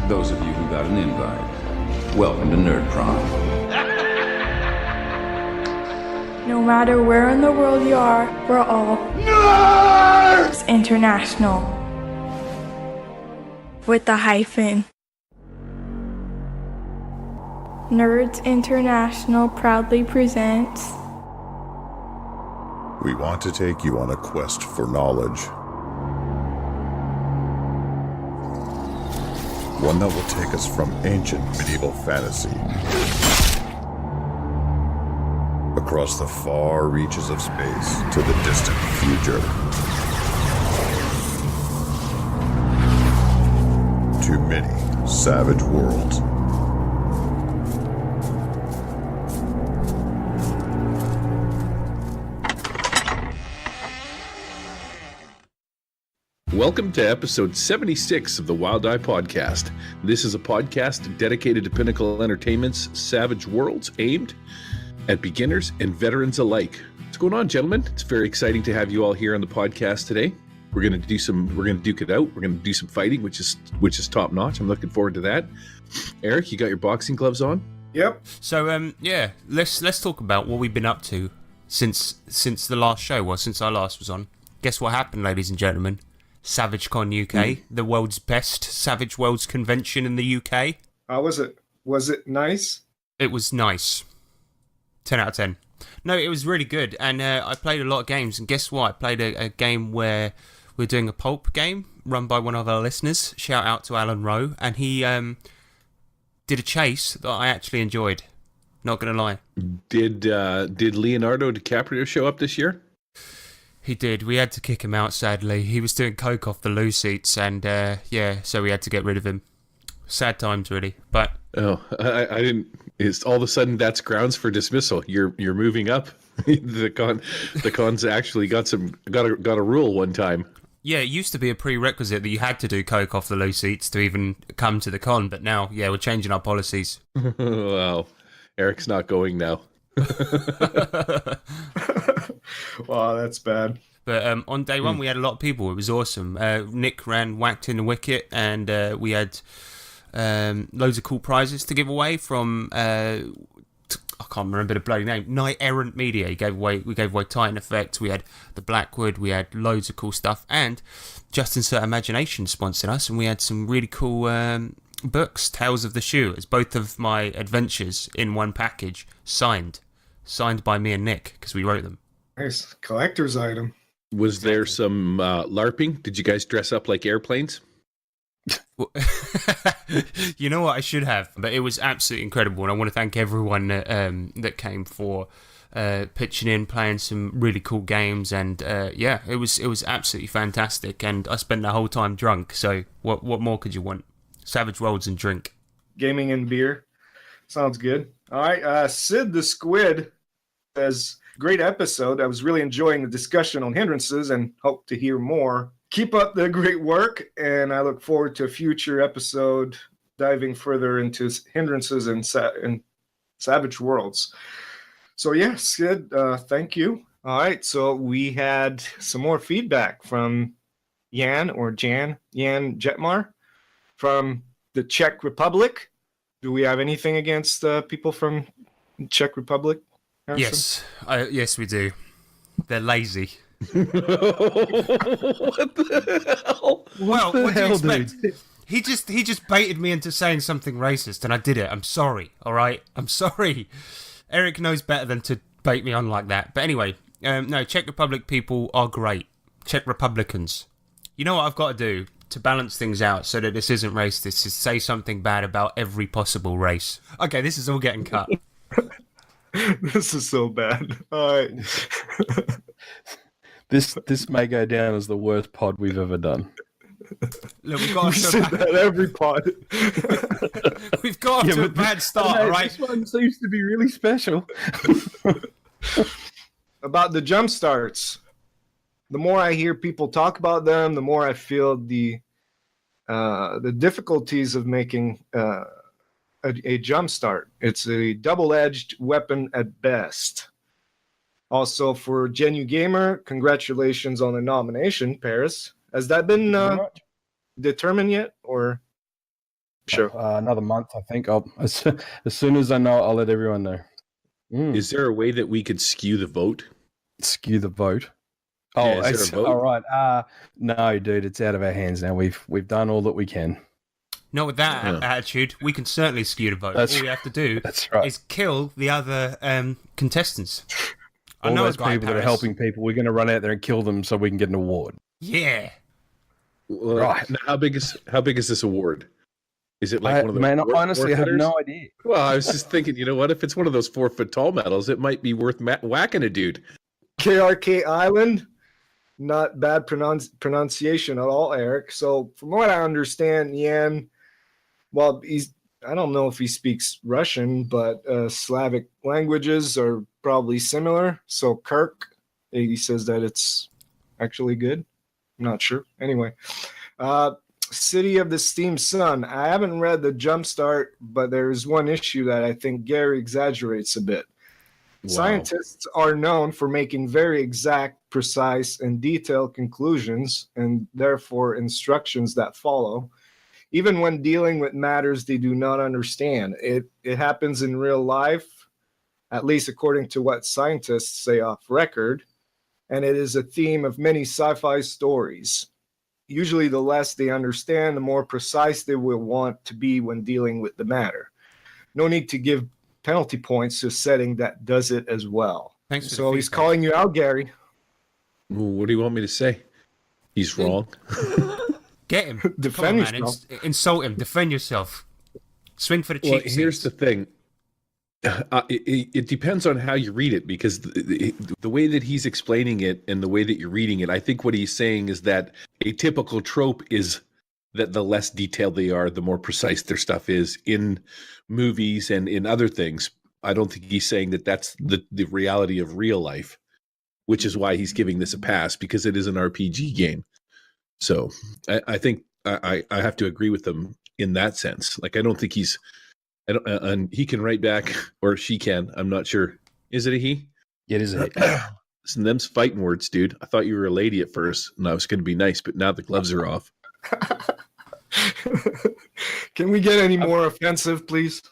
those of you who got an invite, welcome to Nerd Prom. No matter where in the world you are, we're all Nerds International. With the hyphen. Nerds International proudly presents. We want to take you on a quest for knowledge. One that will take us from ancient medieval fantasy across the far reaches of space to the distant future. To many savage worlds. Welcome to episode 76 of the Wild Eye Podcast. This is a podcast dedicated to Pinnacle Entertainment's Savage Worlds, aimed at beginners and veterans alike. What's going on, gentlemen? It's very exciting to have you all here on the podcast today. We're going to duke it out. We're going to do some fighting, which is top notch. I'm looking forward to that. Eric, you got your boxing gloves on? Yep. So let's talk about what we've been up to since the last show. Well, since our last was on. Guess what happened, ladies and gentlemen? SavageCon UK, the world's best Savage Worlds convention in the UK. How was it? Was it nice? It was nice. 10 out of 10. No, it was really good. And I played a lot of games. And guess what? I played a game where we're doing a pulp game run by one of our listeners. Shout out to Alan Rowe. And he did a chase that I actually enjoyed. Not going to lie. Did Leonardo DiCaprio show up this year? He did. We had to kick him out, sadly. He was doing coke off the loo seats, and so we had to get rid of him. Sad times, really. But I didn't. It's all of a sudden that's grounds for dismissal. You're moving up. the con's actually got a rule one time. Yeah, it used to be a prerequisite that you had to do coke off the loo seats to even come to the con, but now, we're changing our policies. Wow, Eric's not going now. Wow, that's bad. But on day one, we had a lot of people. It was awesome. Nick ran Whacked in the Wicket, and we had loads of cool prizes to give away from, I can't remember the bloody name, Knight Errant Media. We gave away Titan Effect, we had the Blackwood, we had loads of cool stuff, and Just Insert Imagination sponsored us, and we had some really cool books, Tales of the Shoe. It's both of my adventures in one package, signed by me and Nick, because we wrote them. Nice. Collector's item. Was there some LARPing? Did you guys dress up like airplanes? You know what, I should have, but it was absolutely incredible, and I want to thank everyone that came for pitching in, playing some really cool games, and it was absolutely fantastic, and I spent the whole time drunk, so what more could you want? Savage Worlds and drink. Gaming and beer. Sounds good. All right, Sid the Squid says, great episode. I was really enjoying the discussion on hindrances and hope to hear more. Keep up the great work, and I look forward to a future episode diving further into hindrances and Savage Worlds. So yeah, Sid, thank you. All right, so we had some more feedback from Jan Jetmar from the Czech Republic. Do we have anything against people from Czech Republic, Harrison? Yes, we do. They're lazy. What the hell? Well, what do you expect? He just baited me into saying something racist, and I did it. I'm sorry, all right? I'm sorry. Eric knows better than to bait me on like that. But anyway, no, Czech Republic people are great. Czech Republicans. You know what I've got to do to balance things out so that this isn't racist is say something bad about every possible race. Okay, this is all getting cut. This is so bad. All right. This may go down as the worst pod we've ever done. Look, we've got We said that every pod. We've got off to a bad start, right? This one seems to be really special. About the jump starts. The more I hear people talk about them, the more I feel the difficulties of making a jump start. It's a double-edged weapon at best. Also, for Genu Gamer, congratulations on the nomination, Paris. Has that been determined yet, or Sure. Another month, I think. As soon as I know, I'll let everyone know. Is there a way that we could skew the vote? Skew the vote. Yeah, Oh, is there a it's vote? all right. No, dude, it's out of our hands now. We've done all that we can. Not with that attitude. We can certainly skew the vote. That's All we have to do That's right. is kill the other contestants. I All know a those guy, people that are Paris. helping people, we're going to run out there and kill them so we can get an award. Yeah. Well, Right. now, how big is this award? Is it like one of those? Man, forfeiters? honestly, I have no idea. Well, I was just thinking, you know what? If it's one of those 4-foot tall medals, it might be worth whacking a dude. KRK Island, not bad pronunciation at all, Eric. So from what I understand, Yan, well, I don't know if he speaks Russian, but Slavic languages are probably similar. So Kirk, he says that it's actually good. I'm not sure. Anyway, City of the Steamed Sun. I haven't read the Jumpstart, but there's one issue that I think Gary exaggerates a bit. Wow. Scientists are known for making very exact, precise, and detailed conclusions, and therefore instructions that follow, even when dealing with matters they do not understand. It happens in real life, at least according to what scientists say off record, and it is a theme of many sci-fi stories. Usually the less they understand, the more precise they will want to be when dealing with the matter. No need to give penalty points to a setting that does it as well. Thanks for So the he's feedback. calling you out, Gary. What do you want me to say? He's wrong. Get him. Defend Come on, man. yourself. Insult him. Defend yourself. Swing for the Well, cheap here's seats. the thing. It depends on how you read it, because the way that he's explaining it and the way that you're reading it, I think what he's saying is that a typical trope is that the less detailed they are, the more precise their stuff is in movies and in other things. I don't think he's saying that that's the reality of real life, which is why he's giving this a pass, because it is an RPG game. So I think I have to agree with him in that sense. Like, I don't think he's, and he can write back, or she can. I'm not sure. Is it a he? It is a Listen, them's fighting words, dude. I thought you were a lady at first, and I was going to be nice, but now the gloves are off. Can we get any more offensive, please?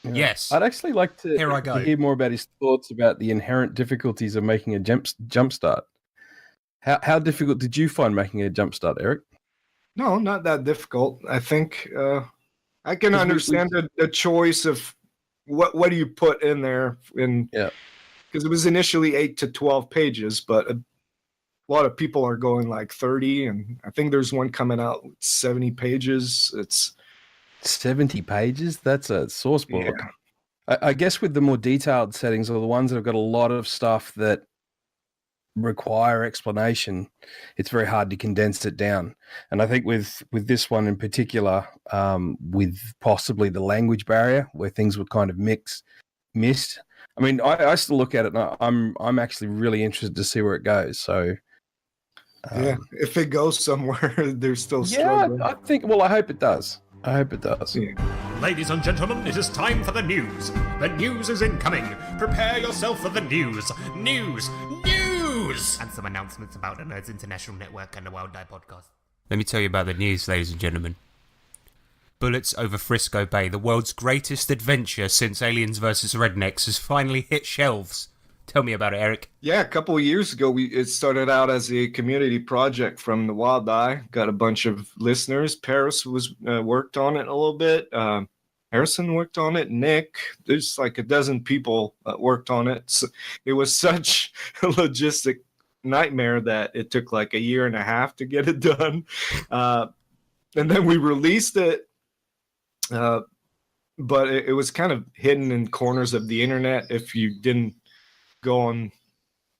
Yes. I'd actually like to, Here I go. to hear more about his thoughts about the inherent difficulties of making a jump start. How difficult did you find making a jump start, Eric? No, not that difficult. I think I can 'Cause understand the choice of what do you put in there, because it was initially 8 to 12 pages, but a lot of people are going like 30, and I think there's one coming out with 70 pages. It's 70 pages? That's a source book. Yeah. I guess with the more detailed settings, or the ones that have got a lot of stuff that require explanation, it's very hard to condense it down. And I think with this one in particular, with possibly the language barrier where things were kind of missed. I mean, I still look at it and I'm actually really interested to see where it goes. So yeah, if it goes somewhere, they're still yeah, struggling. I think. Well, I hope it does. I hope it does. Yeah. Ladies and gentlemen, it is time for the news. The news is incoming. Prepare yourself for the news. News! And some announcements about the Nerds International Network and the Wild Die podcast. Let me tell you about the news, ladies and gentlemen. Bullets over Frisco Bay, the world's greatest adventure since Aliens vs. Rednecks, has finally hit shelves. Tell me about it, Eric. Yeah, a couple of years ago, it started out as a community project from the Wild Eye. Got a bunch of listeners. Paris was worked on it a little bit. Harrison worked on it. Nick, there's like a dozen people worked on it. So it was such a logistic nightmare that it took like a year and a half to get it done. And then we released it. But it was kind of hidden in corners of the internet. If you didn't go on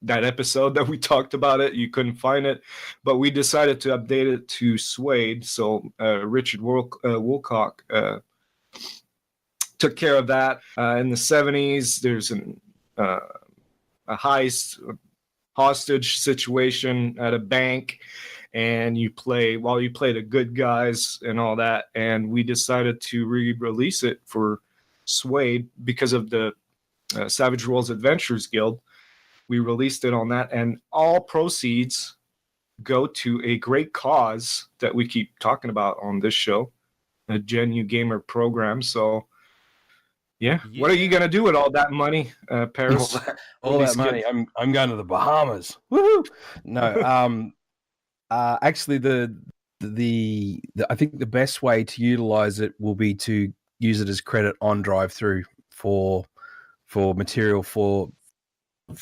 that episode that we talked about it, you couldn't find it. But we decided to update it to Suede. So Richard Woolcock took care of that. In the 70s, there's a hostage situation at a bank, and you play the good guys and all that. And we decided to re-release it for Suede because of the Savage Worlds Adventures Guild. We released it on that, and all proceeds go to a great cause that we keep talking about on this show. Gen U Gamer program. So, yeah. What are you going to do with all that money, Paris? All that money. I'm going to the Bahamas. Woohoo! No, actually, I think the best way to utilize it will be to use it as credit on drive-through for material for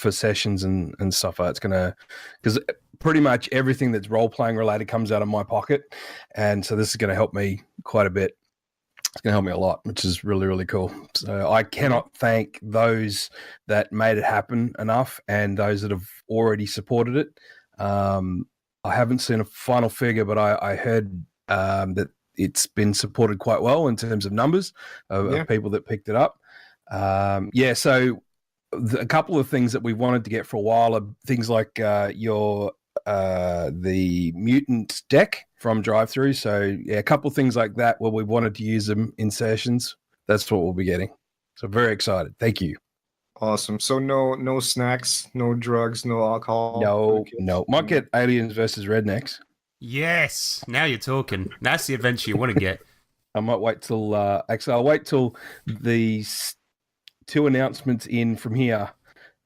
sessions and stuff. It's gonna, because pretty much everything that's role-playing related comes out of my pocket, and so this is going to help me quite a bit. It's going to help me a lot, which is really, really cool. So I cannot thank those that made it happen enough, and those that have already supported it. I haven't seen a final figure, but I heard that it's been supported quite well in terms of numbers of people that picked it up. So a couple of things that we wanted to get for a while are things like the mutant deck from drive-through. So a couple of things like that where we wanted to use them in sessions. That's what we'll be getting. So very excited. Thank you. Awesome. So no snacks, no drugs, no alcohol. No. Might get aliens versus rednecks. Yes. Now you're talking. That's the adventure you want to get. I might wait till I'll wait till the 2 announcements in from here,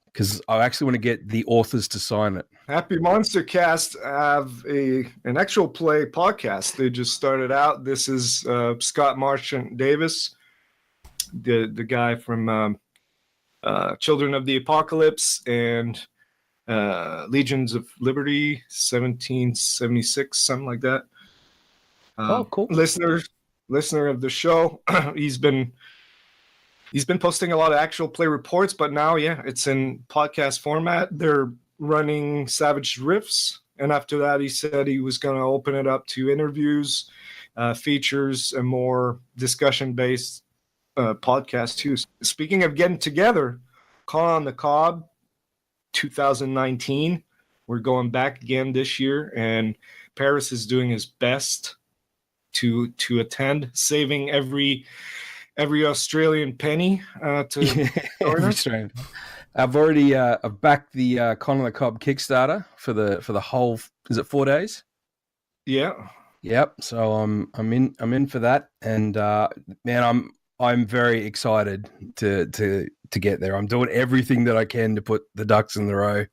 because I actually want to get the authors to sign it. Happy Monster Cast have an actual play podcast. They just started out. This is Scott Marchant Davis, the guy from Children of the Apocalypse and Legions of Liberty, 1776, something like that. Cool. Listener of the show. He's been posting a lot of actual play reports, but now, it's in podcast format. They're running Savage Riffs, and after that, he said he was going to open it up to interviews, features, and more discussion-based podcast too. Speaking of getting together, Con on the Cob 2019. We're going back again this year, and Paris is doing his best to attend, saving every Australian penny to join us. I've already I've backed the Con on the Cob Kickstarter for the whole. Is it 4 days? Yeah. Yep. So I'm in for that, and man, I'm very excited to get there. I'm doing everything that I can to put the ducks in the row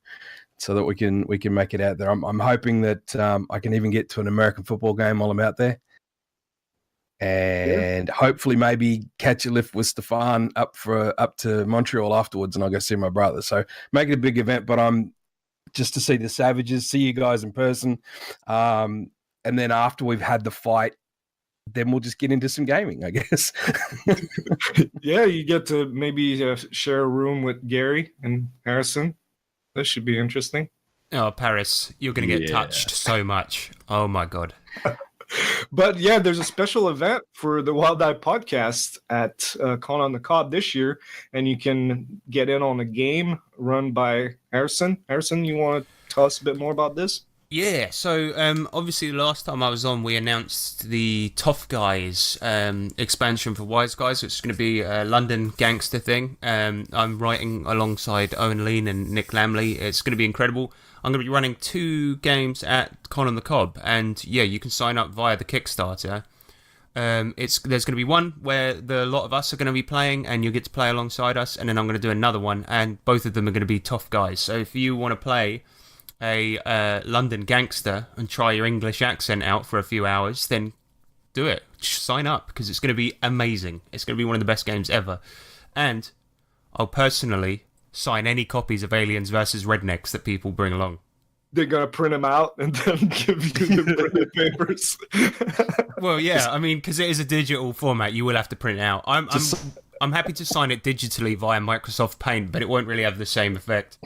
so that we can make it out there. I'm hoping that I can even get to an American football game while I'm out there, and hopefully maybe catch a lift with Stefan up to Montreal afterwards, and I'll go see my brother. So make it a big event, but I'm just to see the Savages, see you guys in person, and then after we've had the fight, then we'll just get into some gaming, I guess. Yeah, you get to maybe share a room with Gary and Harrison. This should be interesting. Oh, Paris, you're going to get touched so much. Oh, my God. But yeah, there's a special event for the Wild Eye podcast at Con on the Cob this year, and you can get in on a game run by Harrison. Harrison, you want to tell us a bit more about this? Yeah, so obviously last time I was on, we announced the Tough Guys expansion for Wise Guys, which is going to be a London gangster thing. I'm writing alongside Owen Lean and Nick Lamley. It's going to be incredible. I'm going to be running 2 games at Con on the Cob, and you can sign up via the Kickstarter. There's going to be one where a lot of us are going to be playing, and you'll get to play alongside us, and then I'm going to do another one, and both of them are going to be Tough Guys. So if you want to play a London gangster and try your English accent out for a few hours, then do it. Just sign up, because it's going to be amazing. It's going to be one of the best games ever. And I'll personally sign any copies of Aliens versus Rednecks that people bring along. They're going to print them out and then give you the printed papers. Well, yeah, I mean, because it is a digital format, you will have to print it out. I'm happy to sign it digitally via Microsoft Paint, but it won't really have the same effect.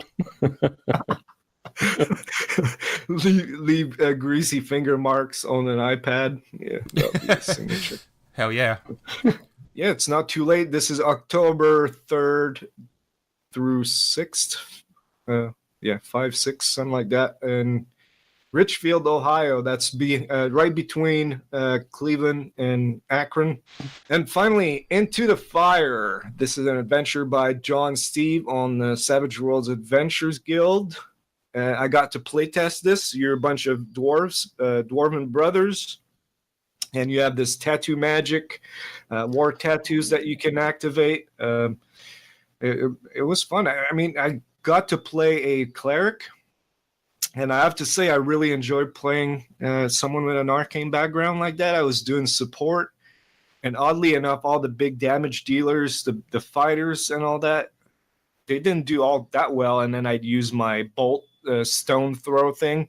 leave greasy finger marks on an iPad. Yeah, that'll be a signature. Hell yeah. Yeah, it's not too late. This is October 3rd through 6th. 5, 6, something like that. In Richfield, Ohio. That's right between Cleveland and Akron. And finally, Into the Fire. This is an adventure by John Steve on the Savage Worlds Adventures Guild. I got to playtest this. You're a bunch of dwarves, dwarven brothers, and you have this tattoo magic, war tattoos that you can activate. It was fun. I mean, I got to play a cleric, and I have to say I really enjoyed playing someone with an arcane background like that. I was doing support, and oddly enough, all the big damage dealers, the fighters and all that, they didn't do all that well. And then I'd use my bolt stone throw thing.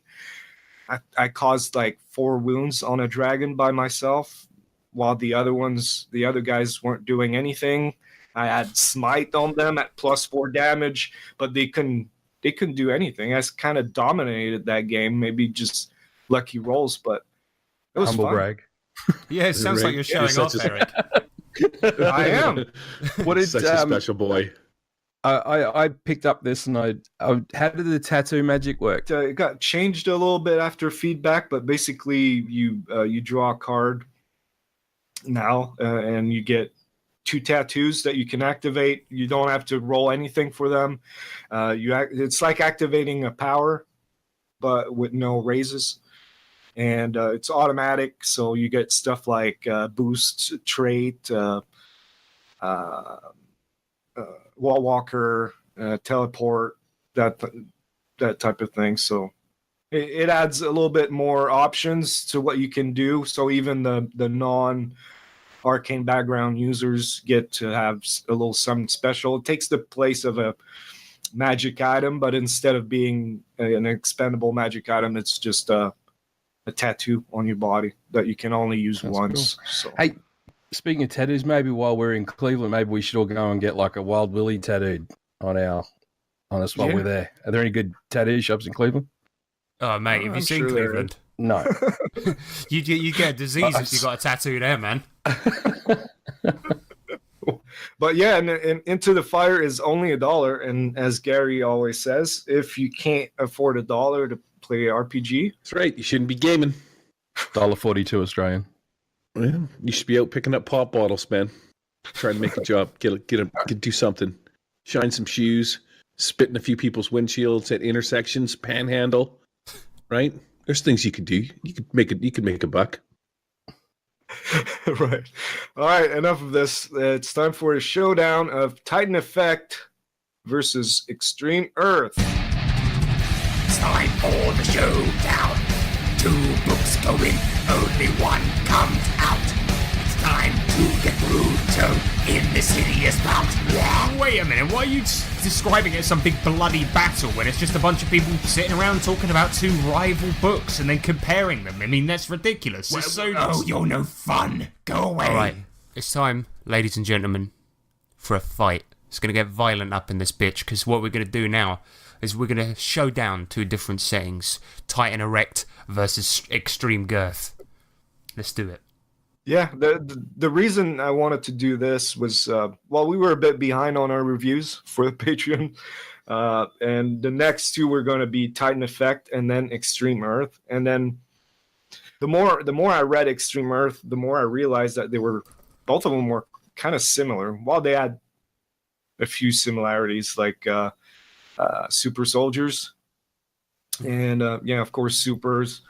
I caused like 4 wounds on a dragon by myself, while the other guys weren't doing anything. I had smite on them at +4 damage, but they couldn't do anything. I kind of dominated that game, maybe just lucky rolls, but it was Humble fun. brag. Yeah, it sounds like you're showing off, Eric. I am. What did Such a special boy. I picked up this and how did the tattoo magic work? It got changed a little bit after feedback, but basically you draw a card now, and you get 2 tattoos that you can activate. You don't have to roll anything for them. It's like activating a power, but with no raises, and it's automatic. So you get stuff like boost trait, wall walker, teleport, that type of thing. So it adds a little bit more options to what you can do. So even the non arcane background users get to have a little something special. It takes the place of a magic item, but instead of being an expendable magic item, it's just a tattoo on your body that you can only use That's once. cool. So. Hey, speaking of tattoos, maybe while we're in Cleveland, maybe we should all go and get like a Wild Willie tattooed on us while we're there. Are there any good tattoo shops in Cleveland? Oh, mate, have you seen sure Cleveland? No. You get a disease if you got a tattoo there, man. But yeah, and Into the Fire is only $1, and as Gary always says, if you can't afford $1 to play RPG, That's right. You shouldn't be gaming. $1.42 Australian. Yeah, you should be out picking up pop bottles, man. Trying to make a job, do something. Shine some shoes, spit in a few people's windshields at intersections, panhandle. Right? There's things you could do. You could make a buck. Right. All right, enough of this. It's time for a showdown of Titan Effect versus Extreme Earth. It's time for the showdown. 2 books go in, only 1 comes out. It's time to get brutal in this hideous bout. Wait a minute, why are you describing it as some big bloody battle when it's just a bunch of people sitting around talking about 2 rival books and then comparing them? I mean, that's ridiculous. You're no fun. Go away. Alright, it's time, ladies and gentlemen, for a fight. It's going to get violent up in this bitch, because what we're going to do now is we're going to show down 2 different settings. Titan Erect versus Extreme Girth. Let's do it. Yeah, the reason I wanted to do this was, we were a bit behind on our reviews for the Patreon, and the next 2 were going to be Titan Effect and then Extreme Earth. And then the more I read Extreme Earth, the more I realized that both of them were kind of similar. While they had a few similarities, like super soldiers, and of course, supers,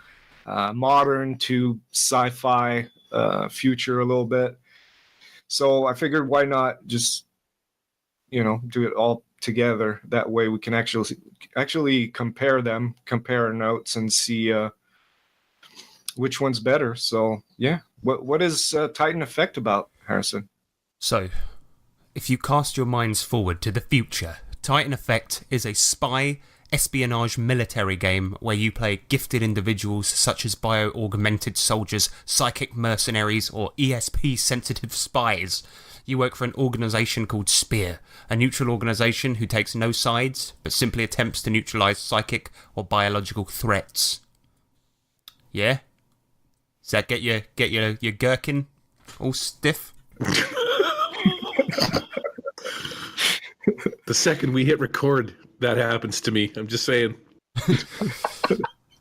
modern to sci-fi. Future a little bit. So I figured why not just, do it all together. That way we can actually compare notes and see which one's better. So yeah, what is Titan Effect about, Harrison? So, if you cast your minds forward to the future, Titan Effect is a spy espionage military game where you play gifted individuals such as bio-augmented soldiers, psychic mercenaries, or ESP-sensitive spies. You work for an organisation called Spear, a neutral organisation who takes no sides, but simply attempts to neutralise psychic or biological threats. Yeah? Does that get your gherkin all stiff? The second we hit record, that happens to me. I'm just saying.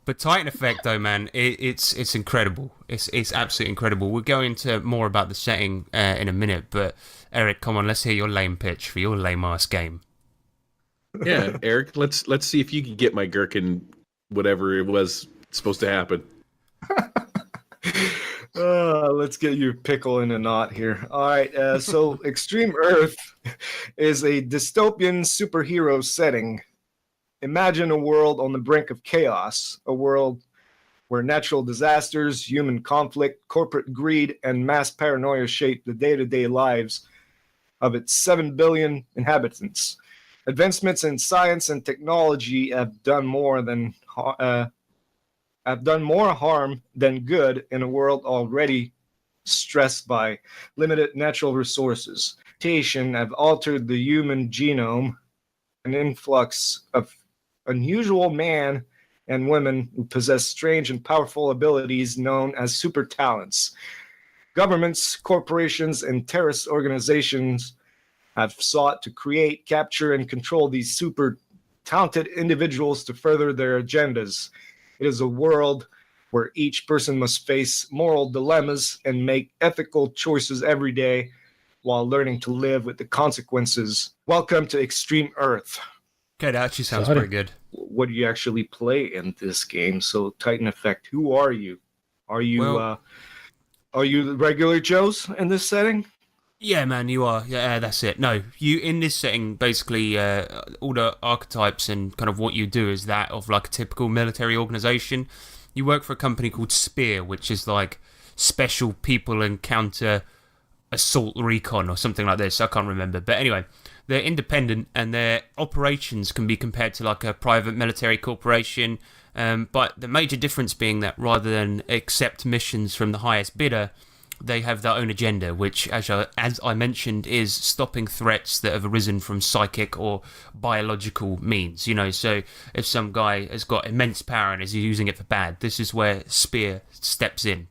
But Titan Effect, though, man, it's incredible. It's absolutely incredible. We'll go into more about the setting in a minute, but Eric, come on, let's hear your lame pitch for your lame-ass game. Yeah, Eric, let's see if you can get my gherkin, whatever it was supposed to happen. Let's get your pickle in a knot here. All right. So Extreme Earth is a dystopian superhero setting. Imagine a world on the brink of chaos, a world where natural disasters, human conflict, corporate greed, and mass paranoia shape the day-to-day lives of its 7 billion inhabitants. Advancements in science and technology have done more harm than good in a world already stressed by limited natural resources. Mutation have altered the human genome, an influx of unusual men and women who possess strange and powerful abilities known as super talents. Governments, corporations, and terrorist organizations have sought to create, capture, and control these super talented individuals to further their agendas. It is a world where each person must face moral dilemmas and make ethical choices every day while learning to live with the consequences. Welcome to Extreme Earth. Okay, that actually sounds pretty good. What do you actually play in this game? So, Titan Effect, who are you? Are you the regular Joes in this setting? Yeah, man, you are. Yeah, that's it. No, you in this setting, basically, all the archetypes and kind of what you do is that of like a typical military organization. You work for a company called Spear, which is like Special People Encounter Assault Recon or something like this. I can't remember. But anyway, they're independent and their operations can be compared to like a private military corporation. But the major difference being that rather than accept missions from the highest bidder, they have their own agenda, which, as I mentioned, is stopping threats that have arisen from psychic or biological means. You know, so if some guy has got immense power and is using it for bad, this is where Spear steps in.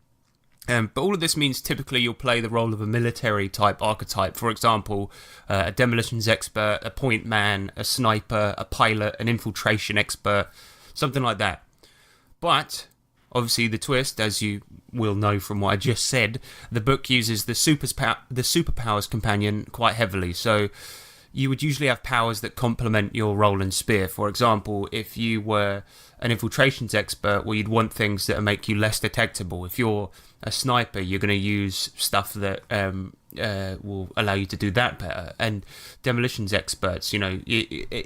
But all of this means typically you'll play the role of a military-type archetype. For example, a demolitions expert, a point man, a sniper, a pilot, an infiltration expert, something like that. But obviously, the twist, as you will know from what I just said, the book uses the superpowers companion quite heavily. So you would usually have powers that complement your role in Spear. For example, if you were an infiltrations expert, well, you'd want things that make you less detectable. If you're a sniper, you're going to use stuff that will allow you to do that better. And demolitions experts, you know,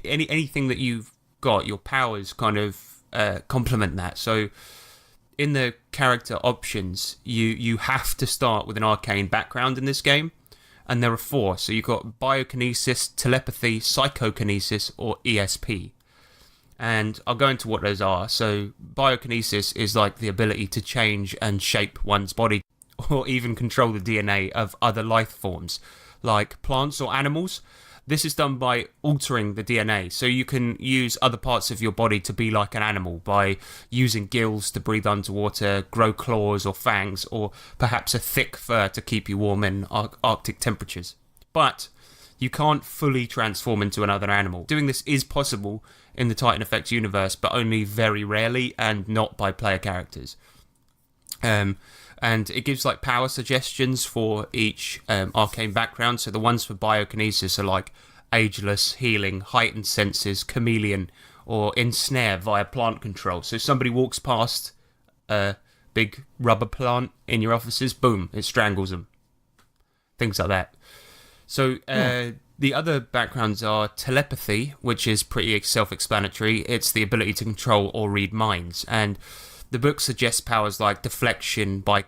anything that you've got, your powers kind of complement that. So in the character options, you have to start with an arcane background in this game, and there are 4. So you've got biokinesis, telepathy, psychokinesis, or ESP. And I'll go into what those are. So biokinesis is like the ability to change and shape one's body, or even control the DNA of other life forms, like plants or animals. This is done by altering the DNA, so you can use other parts of your body to be like an animal by using gills to breathe underwater, grow claws or fangs, or perhaps a thick fur to keep you warm in Arctic temperatures. But you can't fully transform into another animal. Doing this is possible in the Titan Effect universe, but only very rarely and not by player characters. And it gives like power suggestions for each arcane background. So the ones for biokinesis are like ageless, healing, heightened senses, chameleon, or ensnare via plant control. So somebody walks past a big rubber plant in your offices, boom, it strangles them. Things like that. So the other backgrounds are telepathy, which is pretty self-explanatory. It's the ability to control or read minds. And the book suggests powers like deflection by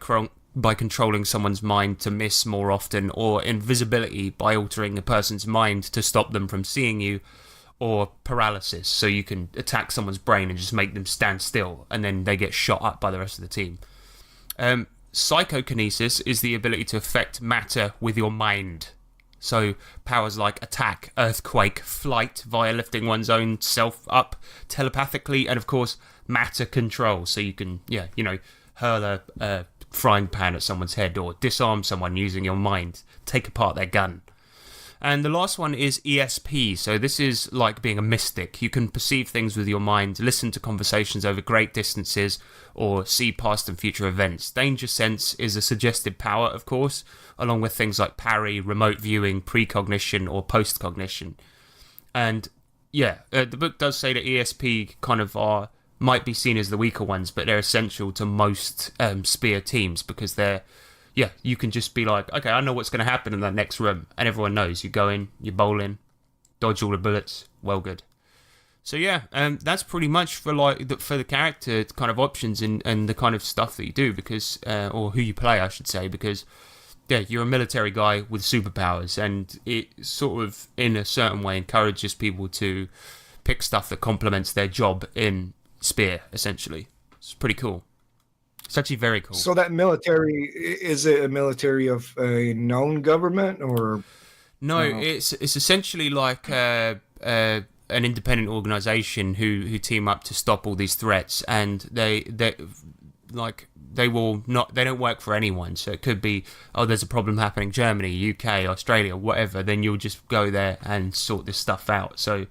controlling someone's mind to miss more often, or invisibility by altering a person's mind to stop them from seeing you, or paralysis, so you can attack someone's brain and just make them stand still, and then they get shot up by the rest of the team. Psychokinesis is the ability to affect matter with your mind. So powers like attack, earthquake, flight via lifting one's own self up telepathically, and of course matter control, so you can, hurl a frying pan at someone's head or disarm someone using your mind, take apart their gun. And the last one is ESP, so this is like being a mystic. You can perceive things with your mind, listen to conversations over great distances, or see past and future events. Danger sense is a suggested power, of course, along with things like parry, remote viewing, precognition, or postcognition. And yeah, the book does say that ESP kind of are might be seen as the weaker ones, but they're essential to most spear teams because you can just be like, okay, I know what's going to happen in that next room, and everyone knows. You go in, you bowl in, dodge all the bullets, well good. So yeah, that's pretty much for the character kind of options and the kind of stuff that you do because, or who you play, I should say, because yeah, you're a military guy with superpowers, and it sort of in a certain way encourages people to pick stuff that complements their job in Spear. Essentially, it's pretty cool. It's actually very cool. So that military, is it a military of a known government or? No, it's essentially like an independent organization who team up to stop all these threats, and they don't work for anyone. So it could be, there's a problem happening in Germany, UK, Australia, whatever. Then you'll just go there and sort this stuff out. So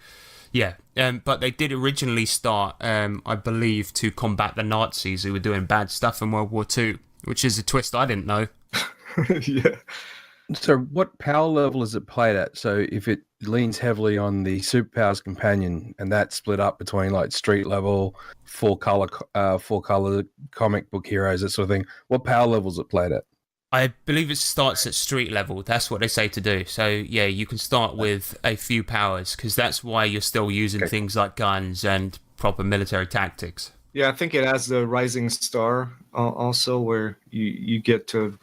yeah, but they did originally start, I believe, to combat the Nazis who were doing bad stuff in World War II, which is a twist I didn't know. Yeah. So what power level is it played at? So if it leans heavily on the superpowers companion and that's split up between like street level, four color comic book heroes, that sort of thing, what power level is it played at? I believe it starts at street level. That's what they say to do. So yeah, you can start with a few powers because that's why you're still using things like guns and proper military tactics. Yeah, I think it has the rising star also, where you get to,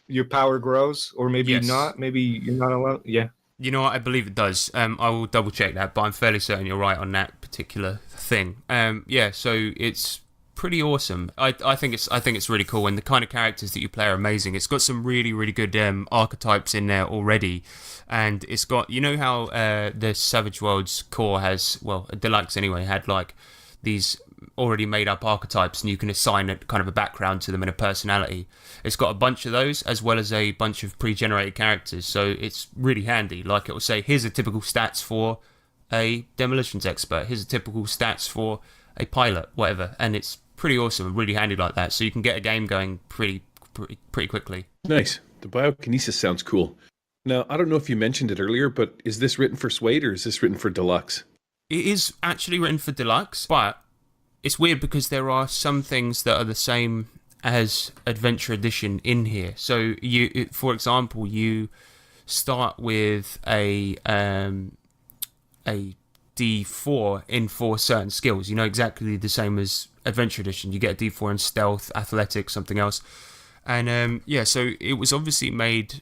your power grows, or maybe not. Maybe you're not allowed. Yeah. You know what? I believe it does. I will double check that, but I'm fairly certain you're right on that particular thing. Yeah, so it's pretty awesome. I think it's really cool, and the kind of characters that you play are amazing. It's got some really, really good archetypes in there already, and it's got, you know how the Savage Worlds core has, well, Deluxe anyway, had like these already made up archetypes, and you can assign a kind of a background to them and a personality. It's got a bunch of those as well as a bunch of pre-generated characters, so it's really handy. Like it will say, here's a typical stats for a demolitions expert, here's a typical stats for a pilot, whatever, and it's pretty awesome and really handy like that, so you can get a game going pretty quickly. Nice. The biokinesis sounds cool. Now, I don't know if you mentioned it earlier, but is this written for Suede or is this written for Deluxe? It is actually written for Deluxe, but it's weird because there are some things that are the same as Adventure Edition in here. So for example, you start with a D4 in 4 certain skills. You know, exactly the same as Adventure Edition. You get a D4 in stealth, athletics, something else. And so it was obviously made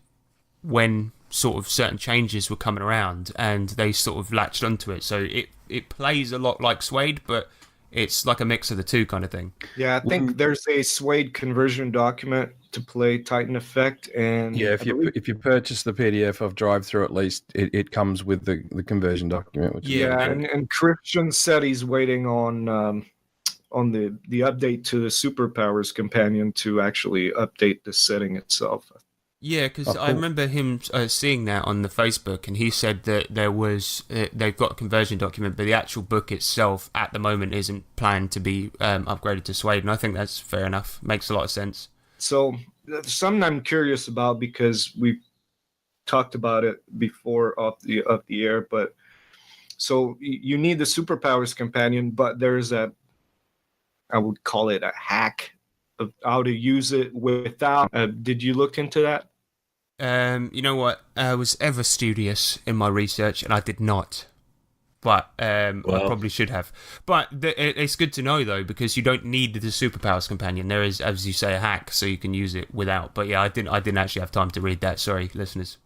when sort of certain changes were coming around, and they sort of latched onto it. So it plays a lot like Suede, but it's like a mix of the two kind of thing. Yeah, I think there's a Suede conversion document to play Titan Effect, and yeah, if you purchase the PDF of Drive Through, at least it comes with the conversion document. Which and Christian said he's waiting on the update to the Superpowers companion to actually update the setting itself. Yeah, because I remember him seeing that on the Facebook, and he said that there was they've got a conversion document, but the actual book itself at the moment isn't planned to be upgraded to Suede, and I think that's fair enough. Makes a lot of sense. So something I'm curious about, because we talked about it before off the air, but so you need the Superpowers companion, but there's I would call it a hack of how to use it without. Did you look into that? You know what? I was ever studious in my research, and I did not. But I probably should have. But it's good to know, though, because you don't need the Superpowers companion. There is, as you say, a hack, so you can use it without. But yeah, I didn't actually have time to read that. Sorry, listeners.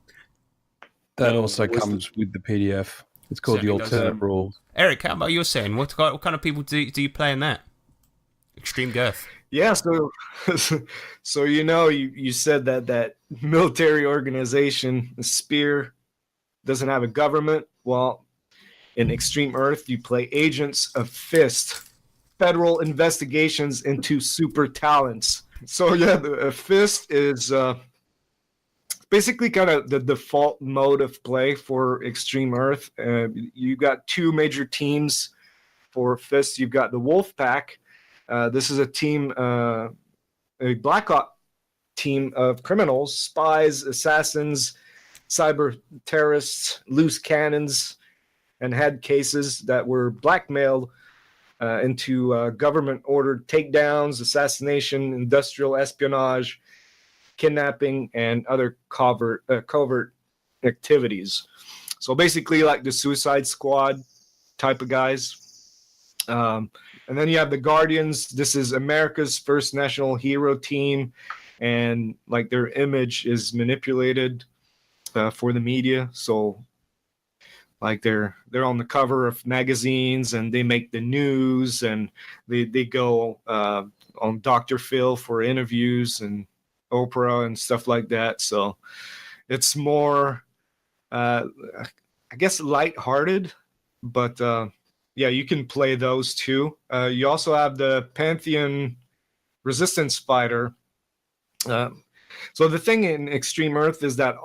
That also comes with the PDF. It's called the alternate rules. Eric, how about you're saying? What kind of people do you play in that? Extreme Girth. Yeah, so you said that military organization, the Spear, doesn't have a government. Well, in Extreme Earth, you play agents of FIST, Federal Investigations into Super Talents. So yeah, the FIST is basically kind of the default mode of play for Extreme Earth. You got 2 major teams for FIST. You've got the Wolf Pack. This is a team, a Black Ops team of criminals, spies, assassins, cyber terrorists, loose cannons, and head cases that were blackmailed into government-ordered takedowns, assassination, industrial espionage, kidnapping, and other covert activities. So basically like the Suicide Squad type of guys. And then you have the Guardians. This is America's first national hero team, and like their image is manipulated for the media. So like they're on the cover of magazines, and they make the news, and they go on Dr. Phil for interviews and Oprah and stuff like that. So it's more, I guess, lighthearted, but yeah, you can play those too. You also have the Pantheon Resistance Fighter. So the thing in Extreme Earth is that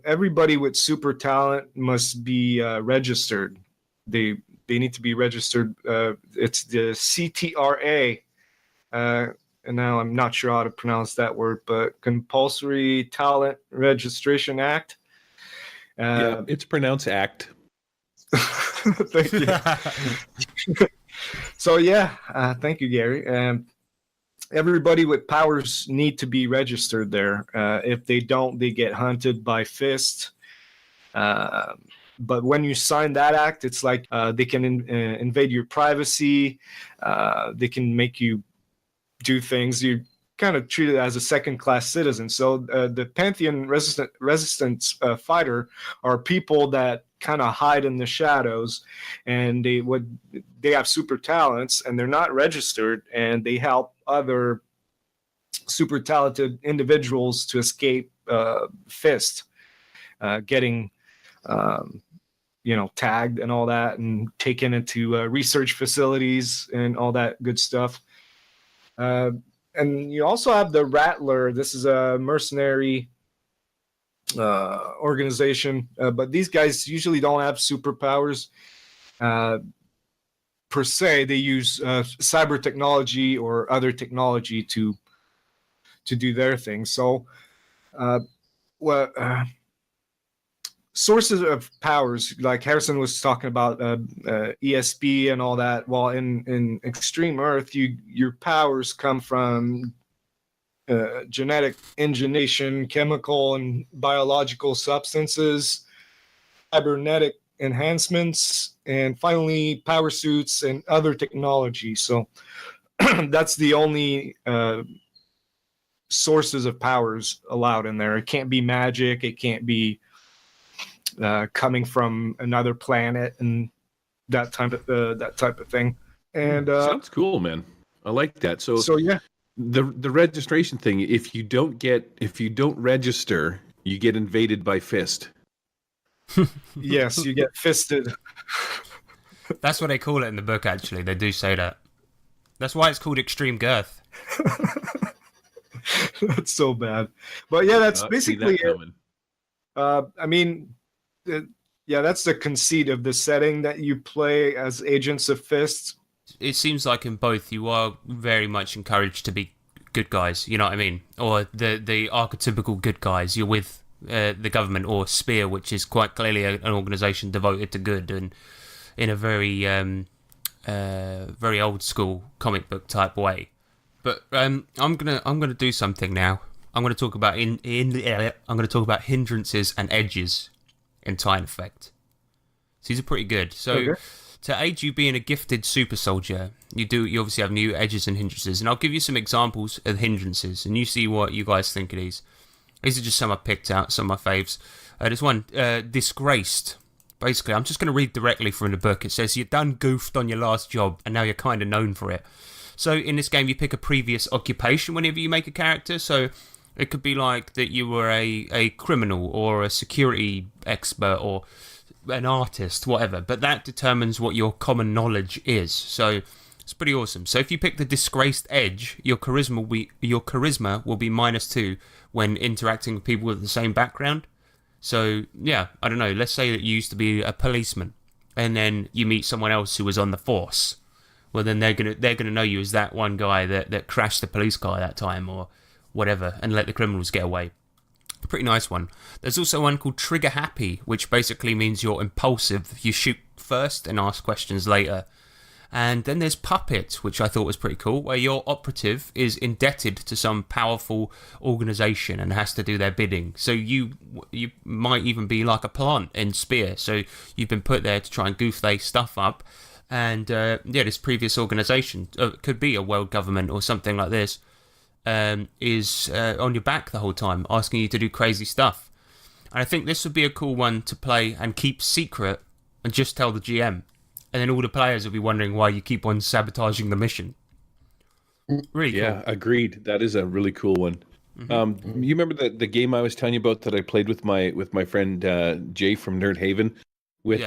everybody with super talent must be registered. They need to be registered. It's the CTRA, and now I'm not sure how to pronounce that word, but Compulsory Talent Registration Act. Yeah, it's pronounced act. Thank you. So yeah, thank you, Gary. Everybody with powers need to be registered there. If they don't, they get hunted by Fist. But when you sign that act, it's like they can invade your privacy. They can make you do things. You kind of treated as a second-class citizen. So the Pantheon resistance fighter are people that kind of hide in the shadows, and they have super talents, and they're not registered, and they help other super talented individuals to escape Fist, getting tagged and all that, and taken into research facilities and all that good stuff. And you also have the Rattler. This is a mercenary organization, but these guys usually don't have superpowers per se. They use cyber technology or other technology to do their thing. So sources of powers, like Harrison was talking about, ESP and all that. While in Extreme Earth, your powers come from genetic engineering, chemical and biological substances, cybernetic enhancements, and finally power suits and other technology. So that's the only sources of powers allowed in there. It can't be magic. It can't be coming from another planet and that type of thing. And sounds cool, man. I like that. So yeah. The registration thing, if you don't register, you get invaded by Fist. Yes, you get fisted. That's what they call it in the book, actually. They do say that. That's why it's called Extreme Girth. That's so bad. But yeah, that's basically it. I mean, yeah, that's the conceit of the setting, that you play as agents of Fist. It seems like in both you are very much encouraged to be good guys, you know what I mean? Or the archetypical good guys. You're with the government, or Spear, which is quite clearly an organisation devoted to good, and in a very very old school comic book type way. But I'm gonna do something now. I'm gonna talk about I'm gonna talk about hindrances and edges in Tie in Effect. So these are pretty good. So. Okay. To aid you being a gifted super soldier, you obviously have new edges and hindrances, and I'll give you some examples of hindrances, and you see what you guys think of these. These are just some I picked out, some of my faves. There's one, disgraced. Basically, I'm just going to read directly from the book. It says, you done goofed on your last job, and now you're kind of known for it. So in this game, you pick a previous occupation whenever you make a character, so it could be like that you were a criminal, or a security expert, or an artist, whatever, but that determines what your common knowledge is. So it's pretty awesome. So if you pick the disgraced edge, your charisma will be -2 when interacting with people with the same background. So yeah, I don't know, let's say that you used to be a policeman, and then you meet someone else who was on the force. Well, then they're gonna know you as that one guy that crashed the police car that time, or whatever, and let the criminals get away. Pretty nice one. There's also one called Trigger Happy, which basically means you're impulsive. You shoot first and ask questions later. And then there's Puppet, which I thought was pretty cool, where your operative is indebted to some powerful organisation and has to do their bidding. So you might even be like a plant in Spear. So you've been put there to try and goof their stuff up. And this previous organisation, could be a world government or something like this, is on your back the whole time, asking you to do crazy stuff. And I think this would be a cool one to play and keep secret and just tell the GM. And then all the players will be wondering why you keep on sabotaging the mission. Really cool. Yeah, agreed. That is a really cool one. Mm-hmm. You remember the game I was telling you about that I played with my friend Jay from Nerd Haven with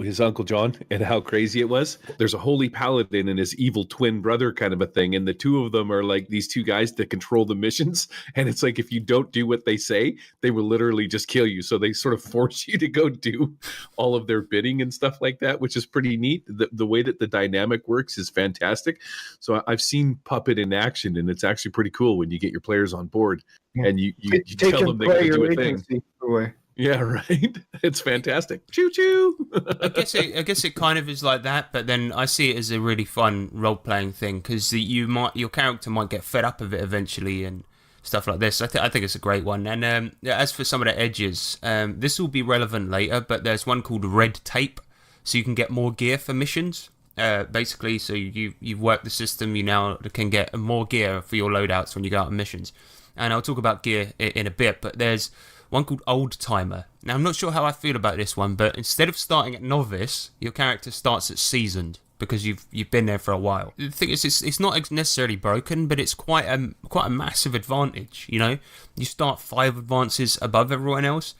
his Uncle John, and how crazy it was? There's a holy paladin and his evil twin brother kind of a thing, and the two of them are like these two guys that control the missions, and it's like if you don't do what they say, they will literally just kill you. So they sort of force you to go do all of their bidding and stuff like that, which is pretty neat. The way that the dynamic works is fantastic. So I've seen Puppet in action, and it's actually pretty cool when you get your players on board and you tell them they got to do a thing. Away. Yeah, right. It's fantastic. Choo choo. I guess it kind of is like that, but then I see it as a really fun role playing thing because your character might get fed up of it eventually and stuff like this. I think it's a great one. And as for some of the edges, this will be relevant later, but there's one called Red Tape, so you can get more gear for missions. Basically, so you've worked the system, you now can get more gear for your loadouts when you go out on missions. And I'll talk about gear in a bit, but there's one called Old Timer. Now, I'm not sure how I feel about this one, but instead of starting at Novice, your character starts at Seasoned because you've been there for a while. The thing is, it's not necessarily broken, but it's quite a massive advantage, you know? You start 5 advances above everyone else,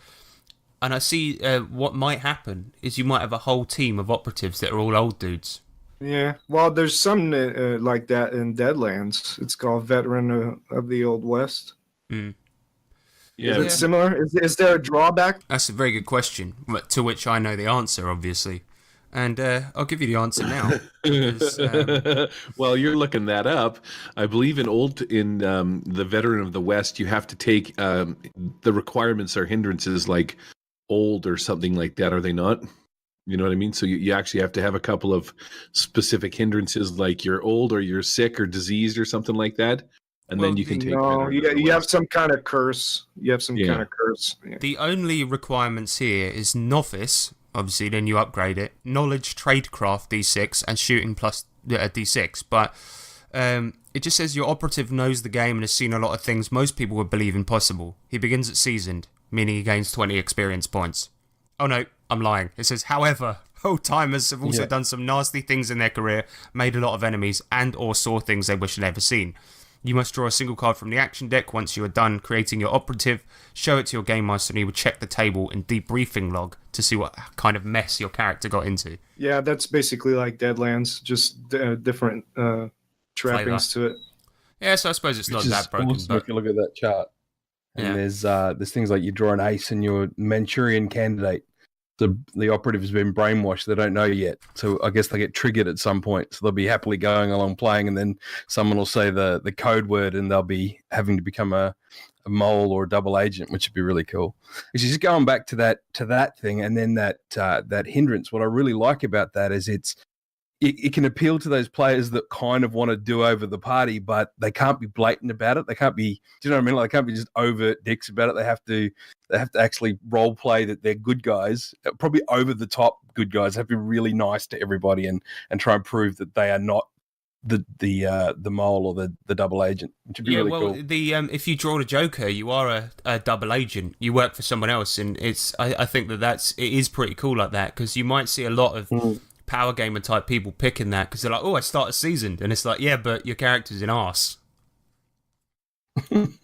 and I see what might happen is you might have a whole team of operatives that are all old dudes. Yeah, well, there's some like that in Deadlands. It's called Veteran of the Old West. Mm. Yeah. Is it similar? Is there a drawback? That's a very good question, to which I know the answer, obviously. And I'll give you the answer now. Because, well, you're looking that up. I believe in the Veteran of the West, you have to take the requirements are hindrances like old or something like that, are they not? You know what I mean? So you actually have to have a couple of specific hindrances like you're old or you're sick or diseased or something like that. And then you can take. No, you have some kind of curse. You have some kind of curse. Yeah. The only requirements here is Novice, obviously, then you upgrade it. Knowledge, Tradecraft D6, and Shooting plus D6. But it just says your operative knows the game and has seen a lot of things most people would believe impossible. He begins at Seasoned, meaning he gains 20 experience points. Oh no, I'm lying. It says, however, old timers have also done some nasty things in their career, made a lot of enemies, and or saw things they wish they'd never seen. You must draw a single card from the action deck once you are done creating your operative, show it to your game master, and he will check the table and debriefing log to see what kind of mess your character got into. Yeah, that's basically like Deadlands, just different trappings to it. Yeah, so I suppose it's not that broken. But if you look at that chart, and there's things like you draw an ace and you're Manchurian candidate. The operative has been brainwashed. They don't know yet. So I guess they get triggered at some point. So they'll be happily going along playing, and then someone will say the code word and they'll be having to become a mole or a double agent, which would be really cool. It's just going back to that thing, and then that hindrance. What I really like about that is it can appeal to those players that kind of want to do over the party, but they can't be blatant about it. They can't be, do you know what I mean? Like, they can't be just overt dicks about it. They have to actually role play that they're good guys, probably over the top good guys. They have to be really nice to everybody and try and prove that they are not the mole or the double agent, which would be really cool. If you draw the Joker, you are a double agent. You work for someone else, and I think it is pretty cool like that, because you might see a lot of power gamer type people picking that because they're like, oh, I started Seasoned, and it's like, yeah, but your character's an arse. One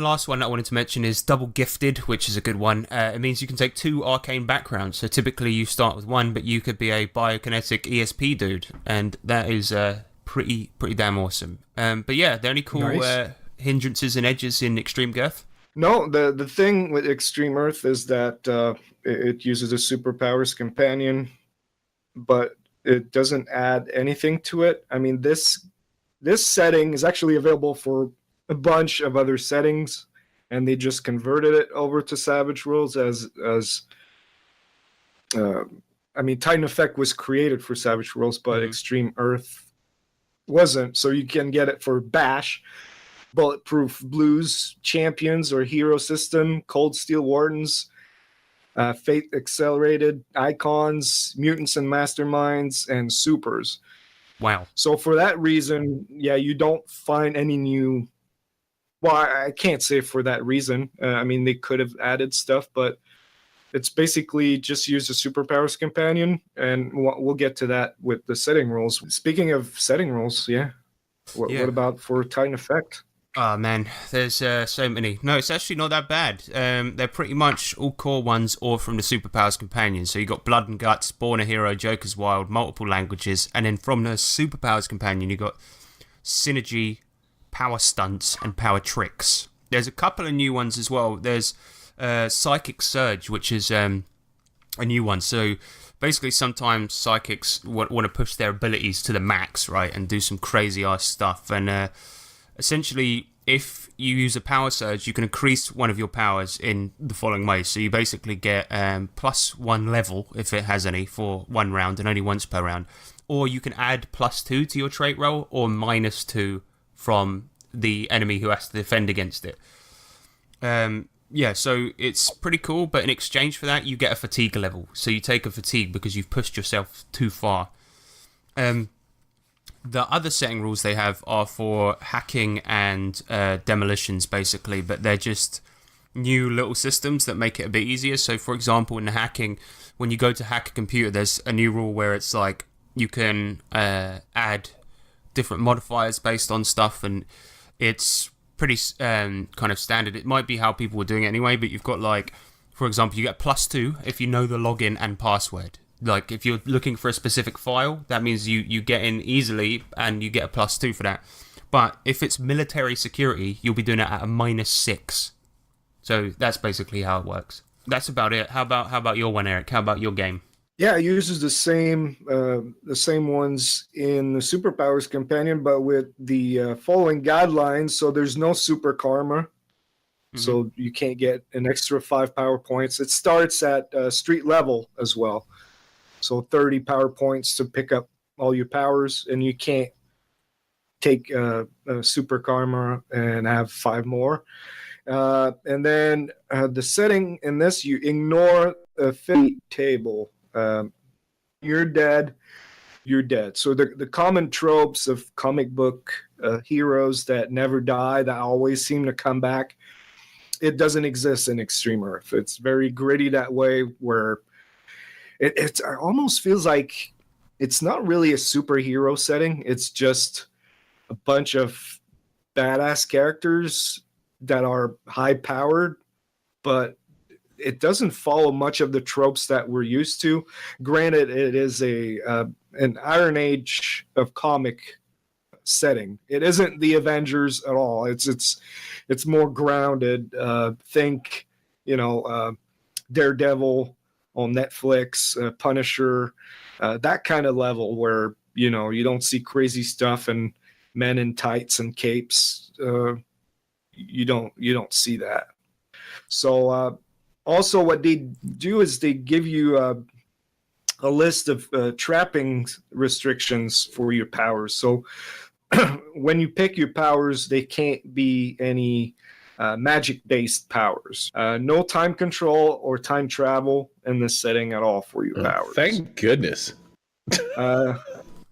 last one that I wanted to mention is Double Gifted, which is a good one. It means you can take 2 arcane backgrounds. So typically you start with 1, but you could be a biokinetic ESP dude, and that is pretty damn awesome. But yeah, there any cool hindrances and edges in Extreme Girth? No, the thing with Extreme Earth is that it uses a superpowers companion, but it doesn't add anything to it. I mean, this setting is actually available for a bunch of other settings, and they just converted it over to Savage Worlds as I mean, Titan Effect was created for Savage Worlds, but Mhm. Extreme Earth wasn't. So you can get it for Bash, Bulletproof Blues, Champions or Hero System, Cold Steel Wardens, Fate Accelerated, Icons, Mutants and Masterminds, and Supers. Wow. So for that reason, yeah, you don't find any new. Well, I can't say for that reason. I mean, they could have added stuff, but it's basically just use a superpowers companion, and we'll get to that with the setting rules. Speaking of setting rules, yeah. What about for Titan Effect? Oh man, there's so many. No, it's actually not that bad. They're pretty much all core ones or from the Superpowers Companion. So you got Blood and Guts, Born a Hero, Joker's Wild, multiple languages, and then from the Superpowers Companion you got Synergy, Power Stunts, and Power Tricks. There's a couple of new ones as well. There's Psychic Surge, which is a new one. So basically sometimes psychics want to push their abilities to the max, right, and do some crazy ass stuff. And essentially, if you use a power surge, you can increase one of your powers in the following ways. So you basically get +1 level, if it has any, for 1 round and only once per round. Or you can add +2 to your trait roll, or -2 from the enemy who has to defend against it. Yeah, so it's pretty cool, but in exchange for that, you get a fatigue level. So you take a fatigue because you've pushed yourself too far. The other setting rules they have are for hacking and demolitions, basically, but they're just new little systems that make it a bit easier. So, for example, in the hacking, when you go to hack a computer, there's a new rule where it's like you can add different modifiers based on stuff, and it's pretty kind of standard. It might be how people were doing it anyway, but you've got, like, for example, you get +2 if you know the login and password. Like, if you're looking for a specific file, that means you get in easily and you get a +2 for that. But if it's military security, you'll be doing it at a -6. So that's basically how it works. That's about it. How about your one, Eric? How about your game? Yeah, it uses the same ones in the Superpowers Companion, but with the following guidelines. So there's no super karma. So you can't get an extra 5 power points. It starts at street level as well. So 30 power points to pick up all your powers, and you can't take super karma and have 5 more. And then the setting in this, you ignore the fate table. You're dead. So the common tropes of comic book heroes that never die, that always seem to come back, it doesn't exist in Extreme Earth. It's very gritty that way, where it almost feels like it's not really a superhero setting. It's just a bunch of badass characters that are high powered, but it doesn't follow much of the tropes that we're used to. Granted, it is an Iron Age of comic setting. It isn't the Avengers at all. It's more grounded. Think, Daredevil on Netflix, Punisher, that kind of level where you don't see crazy stuff and men in tights and capes. You don't see that. So also what they do is they give you a list of trapping restrictions for your powers. So when you pick your powers, they can't be any magic-based powers. No time control or time travel in this setting at all for your powers. Thank goodness.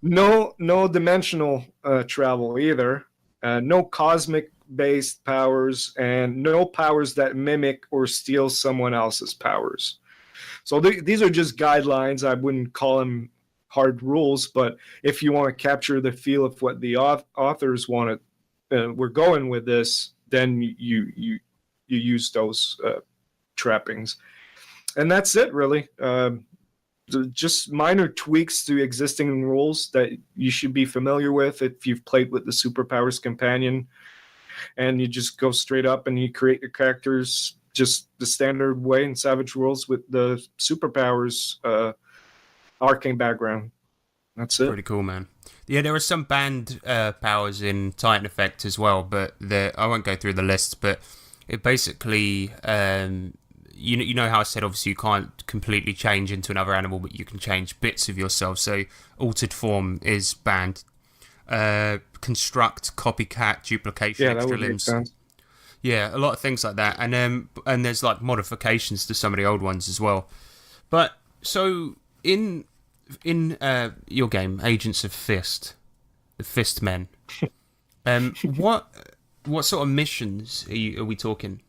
No dimensional travel either. No cosmic-based powers, and no powers that mimic or steal someone else's powers. So these are just guidelines. I wouldn't call them hard rules, but if you want to capture the feel of what the authors wanted, we're going with this, then you use those trappings, and that's it really. Just minor tweaks to existing rules that you should be familiar with if you've played with the Superpowers Companion, and you just go straight up and you create your characters just the standard way in Savage Worlds with the Superpowers arcane background. That's it. Pretty cool, man. Yeah, there are some banned powers in Titan Effect as well, but I won't go through the list, but it basically you know how I said obviously you can't completely change into another animal, but you can change bits of yourself. So altered form is banned. Construct, copycat, duplication, Yeah, that extra would make limbs. sense. Yeah, a lot of things like that, and there's like modifications to some of the old ones as well. But so in your game, Agents of Fist, the Fist Men, what sort of missions are we talking?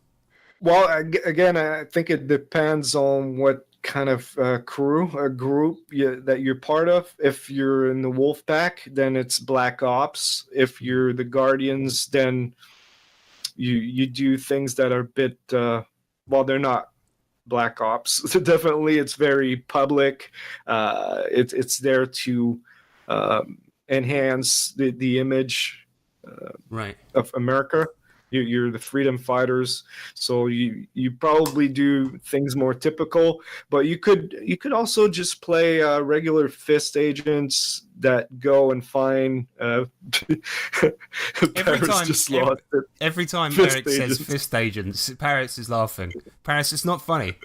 Well, again, I think it depends on what kind of group that you're part of. If you're in the Wolf Pack, then it's Black Ops. If you're the Guardians, then you do things that are a bit well, they're not Black Ops. So definitely, it's very public. It's there to enhance the image Right. of America. You're the freedom fighters, so you probably do things more typical. But you could also just play regular Fist agents that go and find. Every time Fist Eric says agents. Fist agents, Paris is laughing. Paris, it's not funny.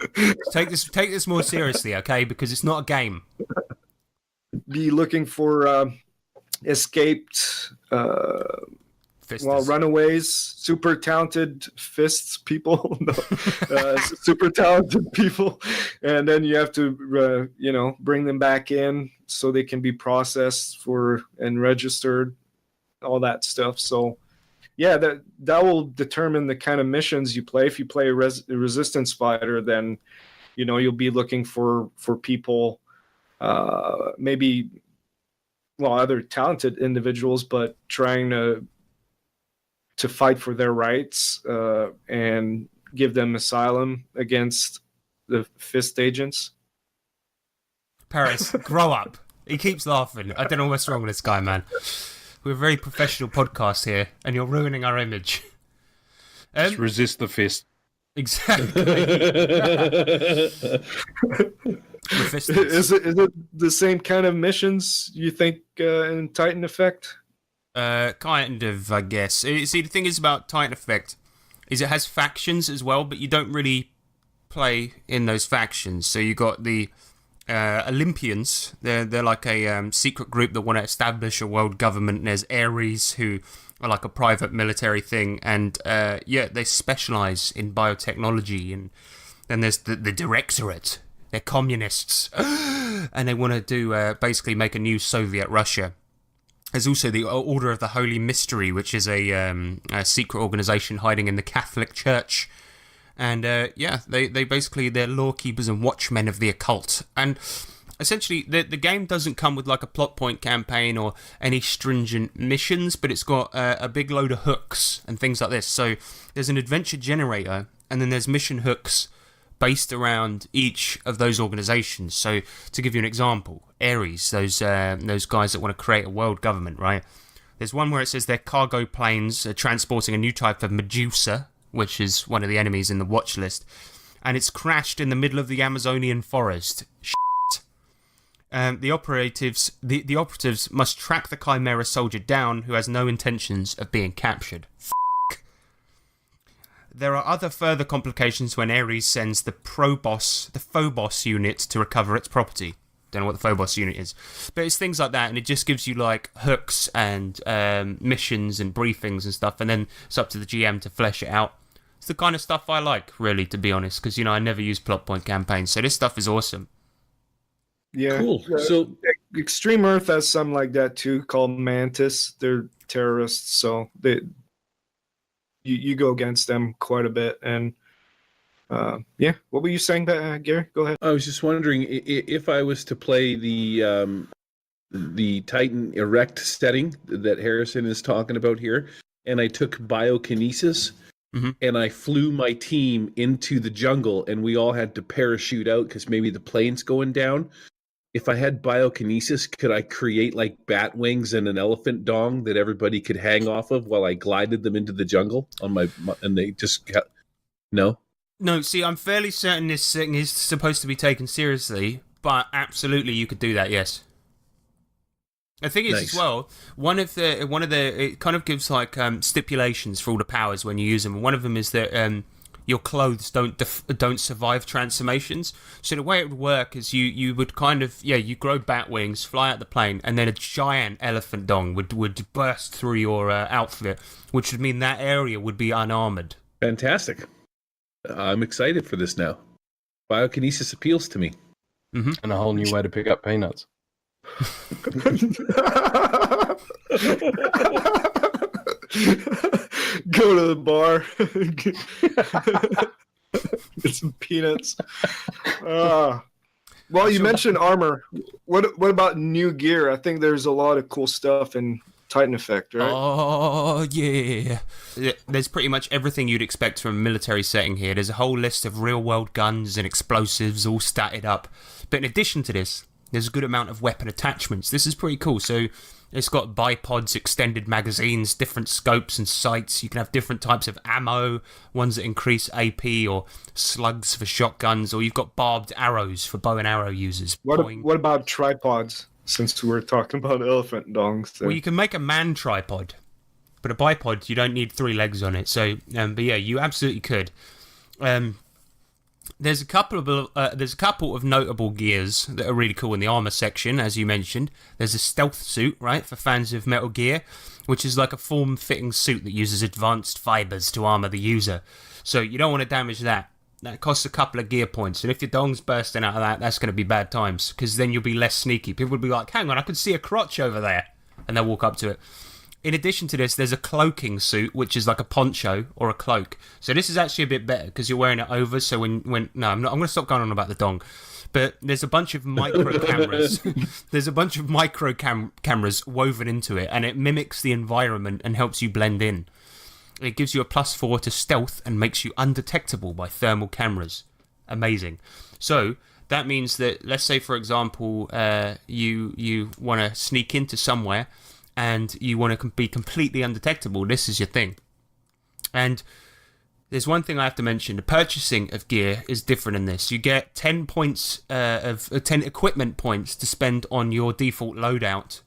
Take this more seriously, okay? Because it's not a game. Be looking for escaped. Runaways, super talented fists people, super talented people, and then you have to, bring them back in so they can be processed and registered, all that stuff. So, yeah, that will determine the kind of missions you play. If you play a resistance fighter, then, you'll be looking for people, maybe, other talented individuals, but trying to fight for their rights and give them asylum against the Fist agents. Paris, grow up. He keeps laughing. I don't know what's wrong with this guy, man. We're a very professional podcast here, and you're ruining our image. Just resist the fist. Exactly. Is it the same kind of missions you think in Titan Effect? Kind of, I guess. See, the thing is about Titan Effect is it has factions as well, but you don't really play in those factions. So you got the Olympians. They're like a secret group that want to establish a world government. And there's Ares, who are like a private military thing, and they specialize in biotechnology. And then there's the Directorate. They're communists, and they want to do basically make a new Soviet Russia. There's also the Order of the Holy Mystery, which is a secret organization hiding in the Catholic Church. And they basically, they're lawkeepers and watchmen of the occult. And essentially, the game doesn't come with like a plot point campaign or any stringent missions, but it's got a big load of hooks and things like this. So there's an adventure generator, and then there's mission hooks based around each of those organizations. So to give you an example, Ares, those guys that want to create a world government, right? There's one where it says their cargo planes are transporting a new type of Medusa, which is one of the enemies in the watch list, and it's crashed in the middle of the Amazonian forest. The operatives must track the Chimera soldier down, who has no intentions of being captured. There are other further complications when Ares sends the Phobos unit to recover its property. Don't know what the Phobos unit is. But it's things like that, and it just gives you like hooks and missions and briefings and stuff, and then it's up to the GM to flesh it out. It's the kind of stuff I like, really, to be honest, because, I never use plot point campaigns, so this stuff is awesome. Yeah. Cool. So Extreme Earth has some like that too, called Mantis. They're terrorists, so you go against them quite a bit. And what were you saying, Gary? Go ahead. I was just wondering if I was to play the Titan Erect setting that Harrison is talking about here, and I took biokinesis, and I flew my team into the jungle, and we all had to parachute out because maybe the plane's going down. If I had biokinesis, could I create like bat wings and an elephant dong that everybody could hang off of while I glided them into the jungle and they just got no? No, see, I'm fairly certain this thing is supposed to be taken seriously, but absolutely you could do that, yes. The thing is, Nice. as well, one of the it kind of gives like stipulations for all the powers when you use them. And one of them is that your clothes don't survive transformations. So the way it would work is you would kind of you grow bat wings, fly out the plane, and then a giant elephant dong would burst through your outfit, which would mean that area would be unarmored. Fantastic. I'm excited for this now. Biokinesis appeals to me. Mm-hmm. And a whole new way to pick up peanuts. Go to the bar. Get some peanuts. Well, you mentioned armor. What about new gear? I think there's a lot of cool stuff in Titan Effect, right? Oh, yeah. There's pretty much everything you'd expect from a military setting here. There's a whole list of real-world guns and explosives all statted up. But in addition to this, there's a good amount of weapon attachments. This is pretty cool. So it's got bipods, extended magazines, different scopes and sights. You can have different types of ammo, ones that increase AP, or slugs for shotguns, or you've got barbed arrows for bow and arrow users. What about tripods? Since we're talking about elephant dongs. So. Well, you can make a man tripod, but a bipod, you don't need 3 legs on it. So, but yeah, you absolutely could. There's a couple of notable gears that are really cool in the armor section, as you mentioned. There's a stealth suit, right, for fans of Metal Gear, which is like a form-fitting suit that uses advanced fibers to armor the user. So you don't want to damage that. That costs a couple of gear points, and if your dong's bursting out of that, that's going to be bad times, because then you'll be less sneaky. People will be like, hang on, I can see a crotch over there, and they'll walk up to it. In addition to this, there's a cloaking suit, which is like a poncho or a cloak. So this is actually a bit better, because you're wearing it over, so when no, I'm going to stop going on about the dong. But there's a bunch of micro cameras. There's a bunch of micro cameras woven into it, and it mimics the environment and helps you blend in. It gives you a +4 to stealth and makes you undetectable by thermal cameras. Amazing. So that means that, let's say, for example, you want to sneak into somewhere and you want to be completely undetectable. This is your thing. And there's one thing I have to mention. The purchasing of gear is different in this. You get 10 points 10 equipment points to spend on your default loadout,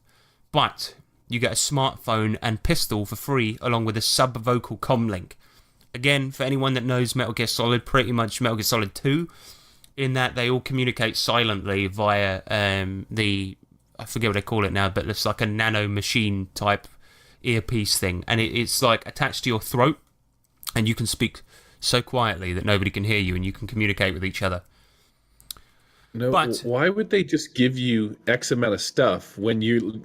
but you get a smartphone and pistol for free, along with a sub-vocal comm link. Again, for anyone that knows Metal Gear Solid, pretty much Metal Gear Solid 2, in that they all communicate silently via I forget what they call it now, but it's like a nano machine type earpiece thing, and it's like attached to your throat, and you can speak so quietly that nobody can hear you, and you can communicate with each other. No, but why would they just give you X amount of stuff when you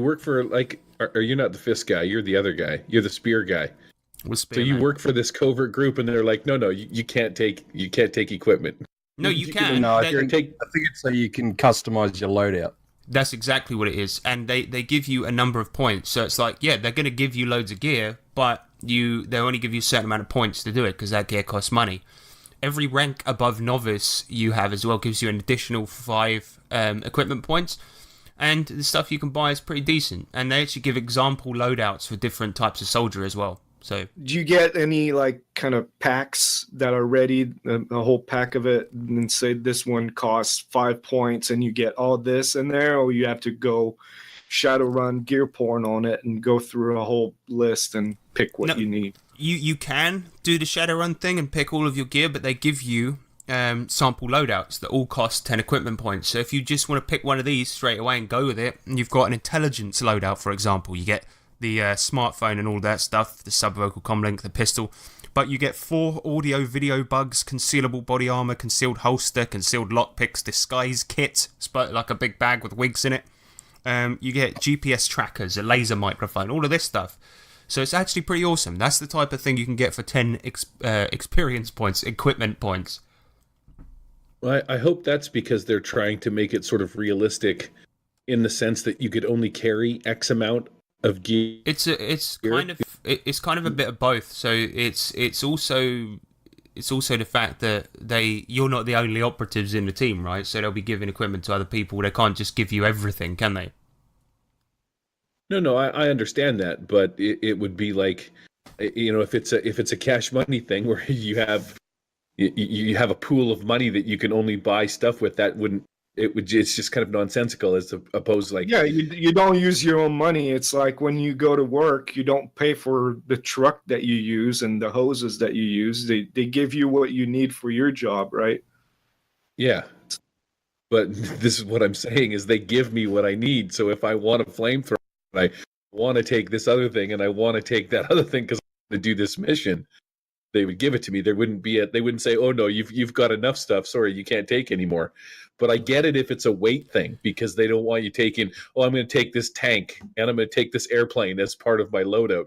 work for, like, or you're not the fist guy, you're the other guy, you're the spear guy. So you work for this covert group, and they're like, no, you can't take equipment. No, you can. No, I think it's so you can customize your loadout. That's exactly what it is, and they give you a number of points. So it's like, yeah, they're going to give you loads of gear, but they only give you a certain amount of points to do it, because that gear costs money. Every rank above novice you have as well gives you an additional 5 equipment points, and the stuff you can buy is pretty decent. And they actually give example loadouts for different types of soldier as well. So, do you get any like kind of packs that are ready, a whole pack of it, and say this one costs 5 points, and you get all this in there, or you have to go Shadowrun gear porn on it and go through a whole list and pick what you need? You can do the Shadowrun thing and pick all of your gear, but they give you sample loadouts that all cost 10 equipment points. So if you just want to pick one of these straight away and go with it, and you've got an intelligence loadout, for example, you get the smartphone and all that stuff, the sub-vocal comm link, the pistol, but you get 4 audio-video bugs, concealable body armor, concealed holster, concealed lockpicks, disguise kit, like a big bag with wigs in it. You get GPS trackers, a laser microphone, all of this stuff. So it's actually pretty awesome. That's the type of thing you can get for 10 experience points, equipment points. Well, I hope that's because they're trying to make it sort of realistic, in the sense that you could only carry X amount of gear. It's kind of a bit of both. So it's also the fact that you're not the only operatives in the team, right? So they'll be giving equipment to other people. They can't just give you everything, can they? No, I understand that, but it would be like, if it's a cash money thing where you have a pool of money that you can only buy stuff with, that wouldn't it's just kind of nonsensical as opposed to like, Yeah, you don't use your own money. It's like when you go to work, you don't pay for the truck that you use and the hoses that you use. They give you what you need for your job, right? yeah. But this is what I'm saying is they give me what I need. So if I want a flamethrower, and I want to take this other thing, and I want to take that other thing because I want to do this mission, they would give it to me. There wouldn't be they wouldn't say, "Oh no, you've got enough stuff. Sorry, you can't take anymore." But I get it if it's a weight thing because they don't want you taking. Oh, I'm going to take this tank and I'm going to take this airplane as part of my loadout.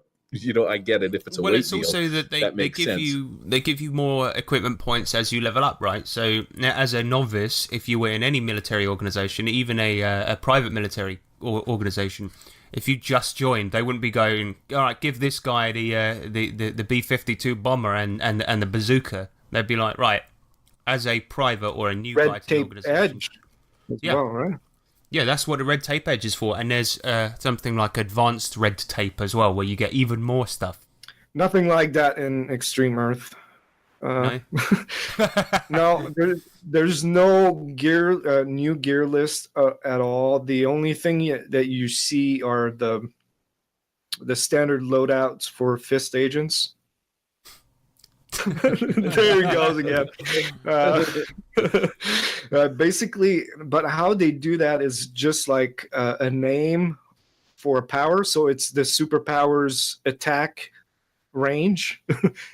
I get it if it's a weight deal. Well, it's also that they give you more equipment points as you level up, right? So now, as a novice, if you were in any military organization, even a private military organization, if you just joined, they wouldn't be going, all right, give this guy the B-52 bomber and the bazooka. They'd be like, right, as a private or a new red tape organization, edge as well, right? Yeah, that's what a red tape edge is for. And there's something like advanced red tape as well, where you get even more stuff. Nothing like that in Extreme Earth. No? No, there's no gear, new gear list at all. The only thing that you see are the standard loadouts for fist agents. There he goes again. Basically, but how they do that is just like a name for a power. So it's the superpowers attack range,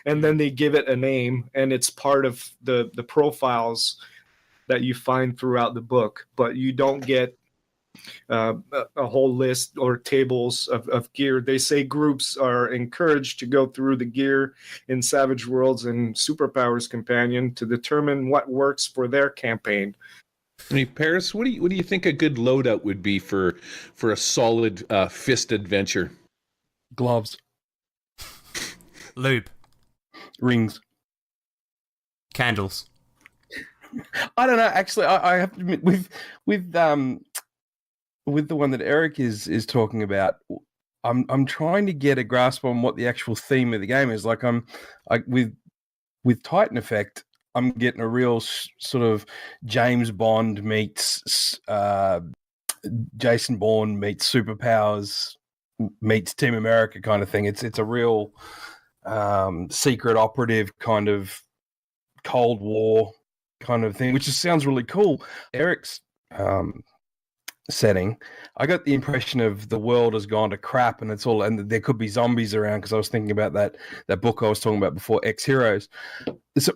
and then they give it a name, and it's part of the profiles that you find throughout the book. But you don't get a whole list or tables of gear. They say groups are encouraged to go through the gear in Savage Worlds and Superpowers Companion to determine what works for their campaign. Hey, Paris, what do you think a good loadout would be for a solid fist adventure? Gloves, Lube, rings. candles. I don't know. Actually, I have to admit, with the one that Eric is talking about, I'm trying to get a grasp on what the actual theme of the game is. Like with Titan Effect, I'm getting a real sort of James Bond meets Jason Bourne meets Superpowers meets Team America kind of thing. It's a real secret operative kind of Cold War kind of thing, which just sounds really cool. Eric's setting, I got the impression of the world has gone to crap and and there could be zombies around, because I was thinking about that book I was talking about before, Ex Heroes. So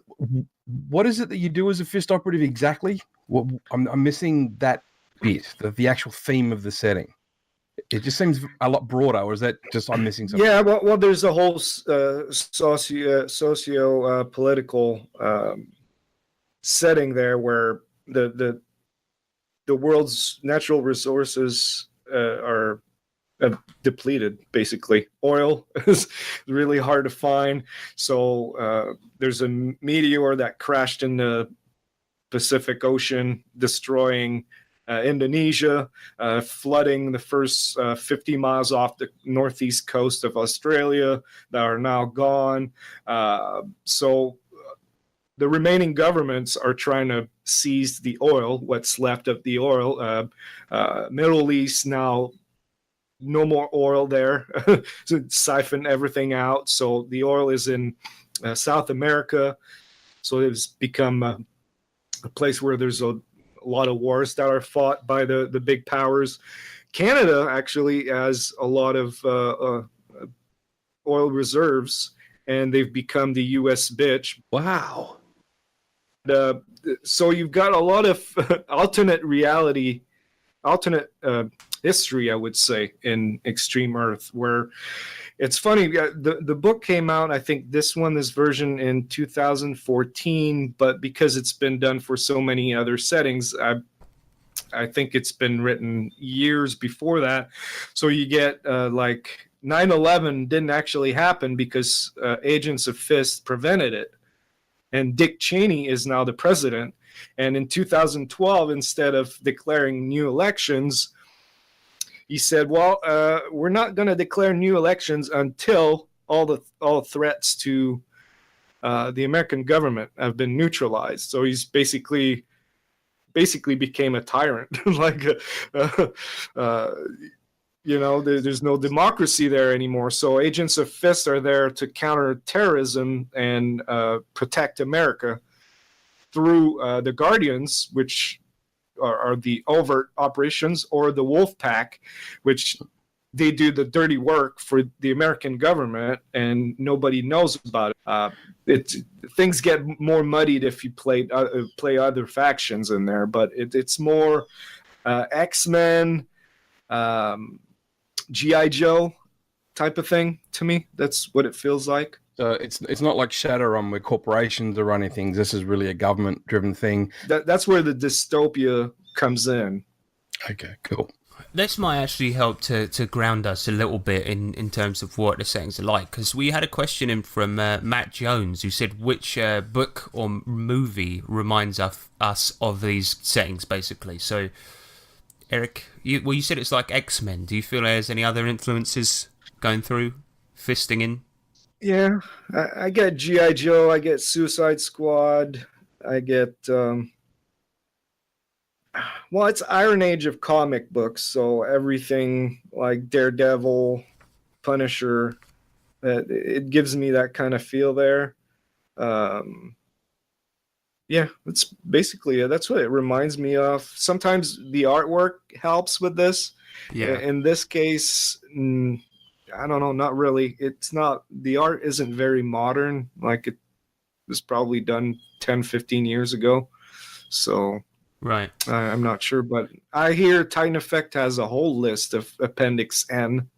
what is it that you do as a fist operative exactly? I'm missing that bit, the actual theme of the setting. It just seems a lot broader, or is that just I'm missing something? Yeah, well, there's a whole socio political setting there where the world's natural resources are depleted. Basically, oil is really hard to find. So there's a meteor that crashed in the Pacific Ocean, destroying Indonesia, flooding the first 50 miles off the northeast coast of Australia that are now gone. So the remaining governments are trying to seize the oil, what's left of the oil. Middle East now, no more oil there. So siphon everything out. So the oil is in South America. So it's become a place where there's a lot of wars that are fought by the big powers. Canada actually has a lot of oil reserves, and they've become the U.S. bitch. Wow. So you've got a lot of alternate history, I would say, in Extreme Earth, where it's funny. The book came out, I think this version in 2014, but because it's been done for so many other settings, I think it's been written years before that. So you get like 9/11 didn't actually happen because agents of FIST prevented it. And Dick Cheney is now the president. And in 2012, instead of declaring new elections, he said, well, we're not going to declare new elections until all threats to the American government have been neutralized. So he's basically basically became a tyrant. Like, there's no democracy there anymore. So agents of Fist are there to counter terrorism and protect America through the Guardians, which are the overt operations, or the Wolf Pack, which they do the dirty work for the American government, and nobody knows about it. Things get more muddied if you play other factions in there, but it's more X-Men, G.I. Joe type of thing to me. That's what it feels like. So it's not like Shadowrun where corporations are running things. This is really a government-driven thing. That's where the dystopia comes in. Okay, cool. This might actually help to ground us a little bit in terms of what the settings are like, because we had a question in from Matt Jones, who said which book or movie reminds us of these settings, basically. So, Eric, you said it's like X-Men. Do you feel there's any other influences going through, fisting in? Yeah, I get G.I. Joe, I get Suicide Squad, I get... well, it's Iron Age of comic books, so everything like Daredevil, Punisher, it gives me that kind of feel there. Yeah, that's basically it. That's what it reminds me of. Sometimes the artwork helps with this. Yeah. In this case, I don't know, not really. It's not, the art isn't very modern. Like, it was probably done 10, 15 years ago. So... Right. I'm not sure, but I hear Titan Effect has a whole list of Appendix N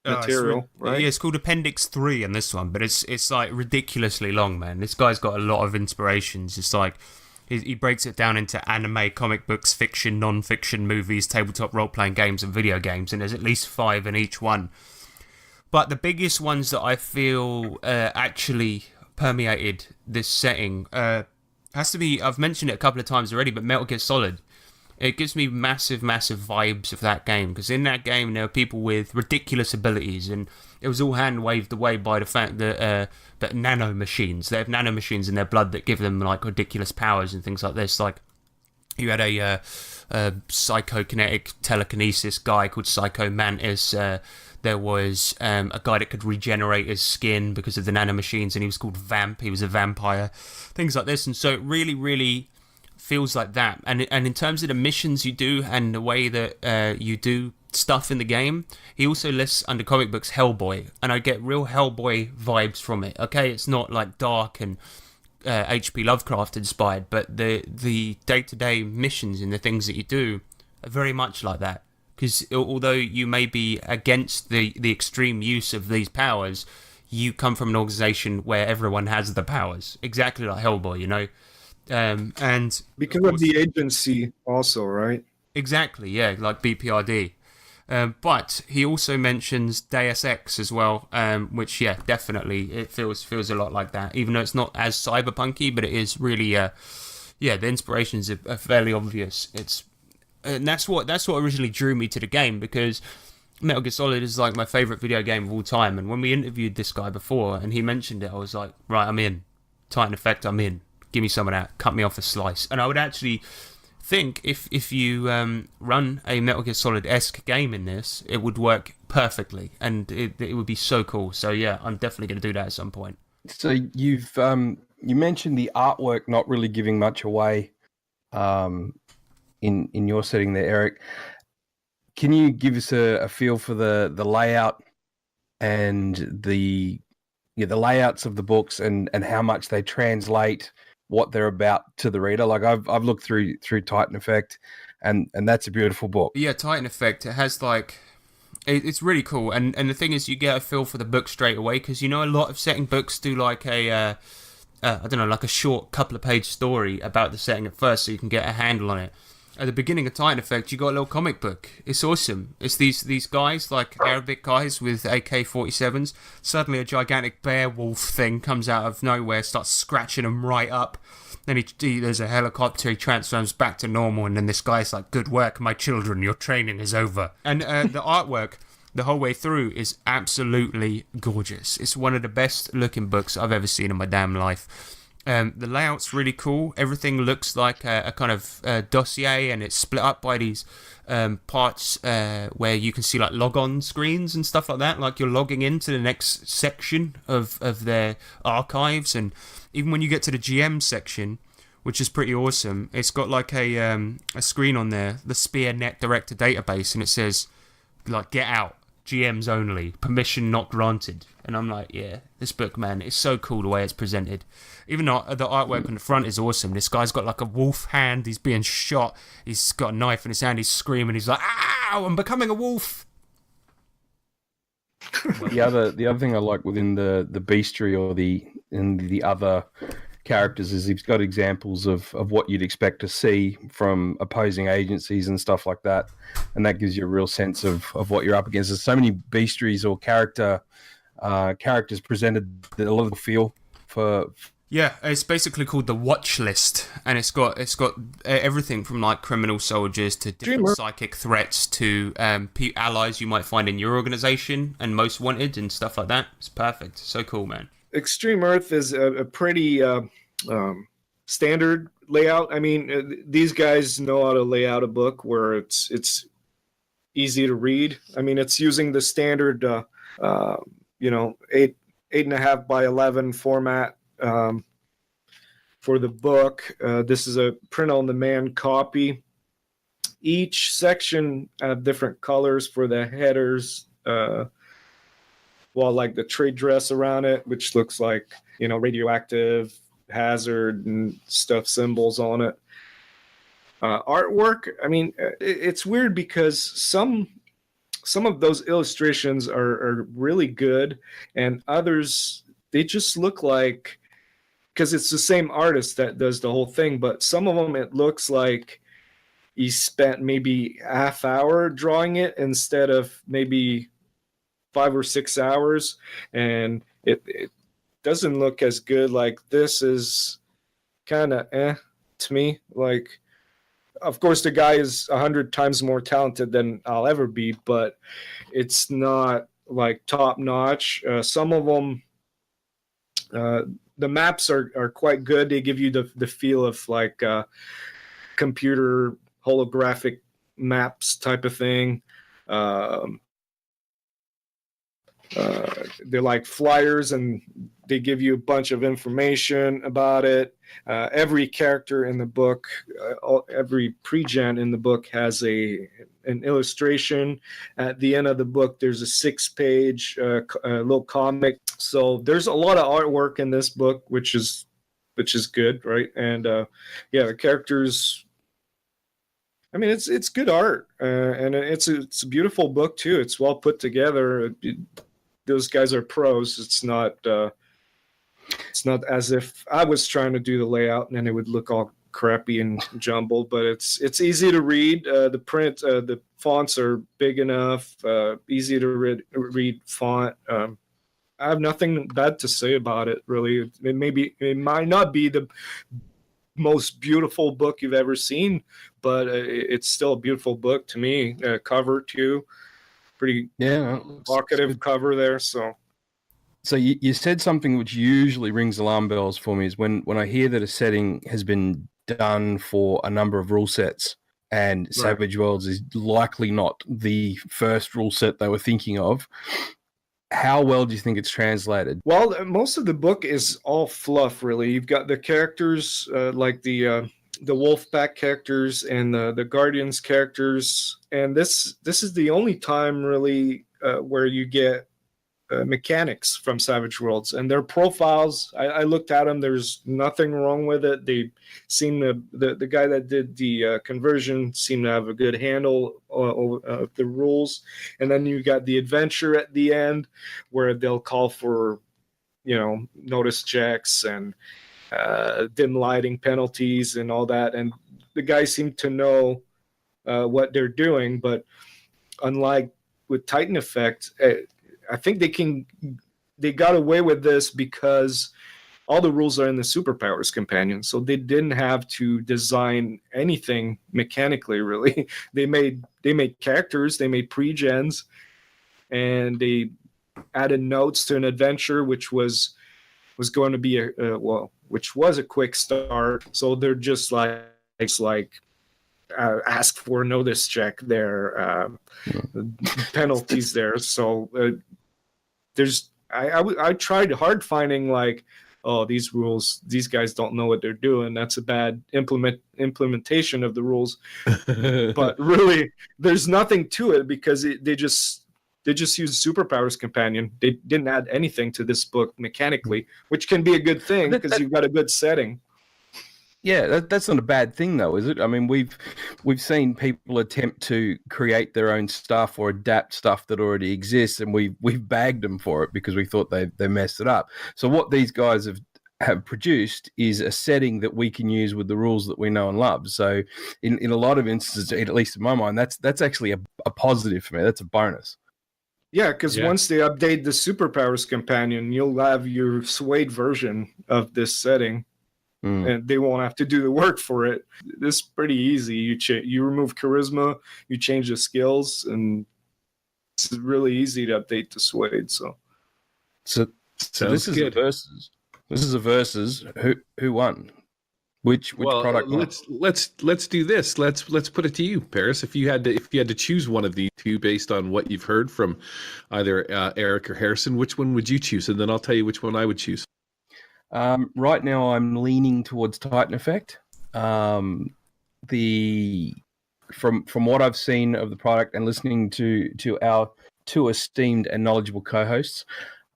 material, right? Yeah, it's called Appendix 3 in this one, but it's like ridiculously long, man. This guy's got a lot of inspirations. It's like he breaks it down into anime, comic books, fiction, non-fiction, movies, tabletop role-playing games, and video games, and there's at least 5 in each one. But the biggest ones that I feel actually permeated this setting has to be, I've mentioned it a couple of times already, but Metal Gear Solid. It gives me massive vibes of that game, because in that game there are people with ridiculous abilities, and it was all hand-waved away by the fact that they have nanomachines in their blood that give them like ridiculous powers and things like this. Like, you had a psychokinetic telekinesis guy called Psycho Mantis. There was a guy that could regenerate his skin because of the nanomachines, and he was called Vamp. He was a vampire. Things like this. And so it really, really feels like that. And in terms of the missions you do and the way that you do stuff in the game, he also lists under comic books Hellboy. And I get real Hellboy vibes from it. Okay, it's not like dark and H.P. Lovecraft inspired, but the day-to-day missions and the things that you do are very much like that. Because although you may be against the extreme use of these powers, you come from an organization where everyone has the powers. Exactly like Hellboy, you know? And because of the agency also, right? Exactly, yeah, like BPRD. But he also mentions Deus Ex as well, which, yeah, definitely, it feels a lot like that. Even though it's not as cyberpunky, but it is really, the inspirations are fairly obvious. And that's what originally drew me to the game, because Metal Gear Solid is like my favorite video game of all time. And when we interviewed this guy before and he mentioned it, I was like, right, I'm in. Titan Effect, I'm in. Give me some of that. Cut me off a slice. And I would actually think if you run a Metal Gear Solid-esque game in this, it would work perfectly, and it would be so cool. So yeah, I'm definitely going to do that at some point. So you mentioned the artwork not really giving much away. In your setting there, Eric, can you give us a feel for the layout and the layouts of the books and how much they translate what they're about to the reader? Like, I've looked through Titan Effect, and that's a beautiful book. Yeah, Titan Effect, it has like, it's really cool, and the thing is, you get a feel for the book straight away, because you know a lot of setting books do like a like a short couple of page story about the setting at first, so you can get a handle on it. At the beginning of Titan Effect, you got a little comic book. It's awesome. It's these guys, like Arabic guys with AK-47s. Suddenly a gigantic bear wolf thing comes out of nowhere, starts scratching them right up. Then there's a helicopter, he transforms back to normal, and then this guy's like, good work, my children, your training is over. And the artwork the whole way through is absolutely gorgeous. It's one of the best looking books I've ever seen in my damn life. The layout's really cool. Everything looks like a kind of dossier, and it's split up by these parts where you can see like log-on screens and stuff like that. Like you're logging into the next section of their archives, and even when you get to the GM section, which is pretty awesome, it's got like a screen on there, the SpearNet Director database, and it says like "Get out, GMs only, permission not granted." And I'm like, yeah, this book, man, it's so cool the way it's presented. Even though the artwork on the front is awesome. This guy's got like a wolf hand. He's being shot. He's got a knife in his hand. He's screaming. He's like, "Ow! I'm becoming a wolf." The other thing I like within the bestiary or the other characters is he's got examples of what you'd expect to see from opposing agencies and stuff like that, and that gives you a real sense of what you're up against. There's so many bestiaries or characters presented that a lot of the feel for. Yeah, it's basically called the Watch List, and it's got everything from like criminal soldiers to different psychic threats to allies you might find in your organization and most wanted and stuff like that. It's perfect. So cool, man. Extreme Earth is a pretty standard layout. I mean, these guys know how to lay out a book where it's easy to read. I mean, it's using the standard, 8.5 by 11 format for the book. This is a print-on-demand copy. Each section have different colors for the headers. Like the trade dress around it, which looks like, radioactive, hazard, and stuff symbols on it. Artwork, I mean, it's weird because some of those illustrations are really good, and others, they just look like, because it's the same artist that does the whole thing, but some of them, it looks like he spent maybe half hour drawing it instead of maybe 5 or 6 hours, and it doesn't look as good. Like, this is kind of to me. Like, of course the guy is 100 times more talented than I'll ever be, but it's not like top notch. Some of them, the maps are quite good. They give you the feel of like computer holographic maps type of thing. They're like flyers, and they give you a bunch of information about it. Every character in the book, every pre-gen in the book has an illustration. At the end of the book, there's a 6-page little comic. So there's a lot of artwork in this book, which is good, right? And the characters, I mean, it's good art, and it's a beautiful book too. It's well put together. Those guys are pros. It's not as if I was trying to do the layout and then it would look all crappy and jumbled, but it's easy to read. The print, the fonts are big enough, easy to read font. I have nothing bad to say about it, really. It might not be the most beautiful book you've ever seen, but it's still a beautiful book to me. Cover too. Pretty evocative cover there. So you said something which usually rings alarm bells for me is when I hear that a setting has been done for a number of rule sets, and right. Savage Worlds is likely not the first rule set they were thinking of. How well do you think it's translated? Well, most of the book is all fluff, really. You've got the characters like the Wolfpack characters and the Guardians characters, and this is the only time really where you get mechanics from Savage Worlds, and their profiles. I looked at them. There's nothing wrong with it. They seem to the guy that did the conversion seemed to have a good handle of the rules. And then you got the adventure at the end where they'll call for notice checks and dim lighting penalties and all that, and the guys seem to know what they're doing. But unlike with Titan Effect, I think they got away with this because all the rules are in the Superpowers companion, so they didn't have to design anything mechanically, really. They made characters, they made pre-gens, and they added notes to an adventure which was going to be which was a quick start. So they're just ask for a notice check there, penalties there. So I tried hard finding like, oh, these rules, these guys don't know what they're doing. That's a bad implementation of the rules. But really, there's nothing to it because they just used Superpowers Companion. They didn't add anything to this book mechanically, which can be a good thing because you've got a good setting. Yeah, that's not a bad thing, though, is it? I mean, we've seen people attempt to create their own stuff or adapt stuff that already exists, and we've bagged them for it because we thought they messed it up. So what these guys have produced is a setting that we can use with the rules that we know and love. So in a lot of instances, at least in my mind, that's actually a positive for me. That's a bonus. Yeah, because once they update the Superpowers Companion, you'll have your Suede version of this setting. And they won't have to do the work for it. This is pretty easy. You remove charisma, you change the skills, and it's really easy to update the Suede. So this is a versus. This is a versus. Who won? Which product won? Let's do this. Let's put it to you, Paris. If you had to choose one of these two based on what you've heard from either Eric or Harrison, which one would you choose? And then I'll tell you which one I would choose. Right now, I'm leaning towards Titan Effect. From what I've seen of the product and listening to our two esteemed and knowledgeable co-hosts,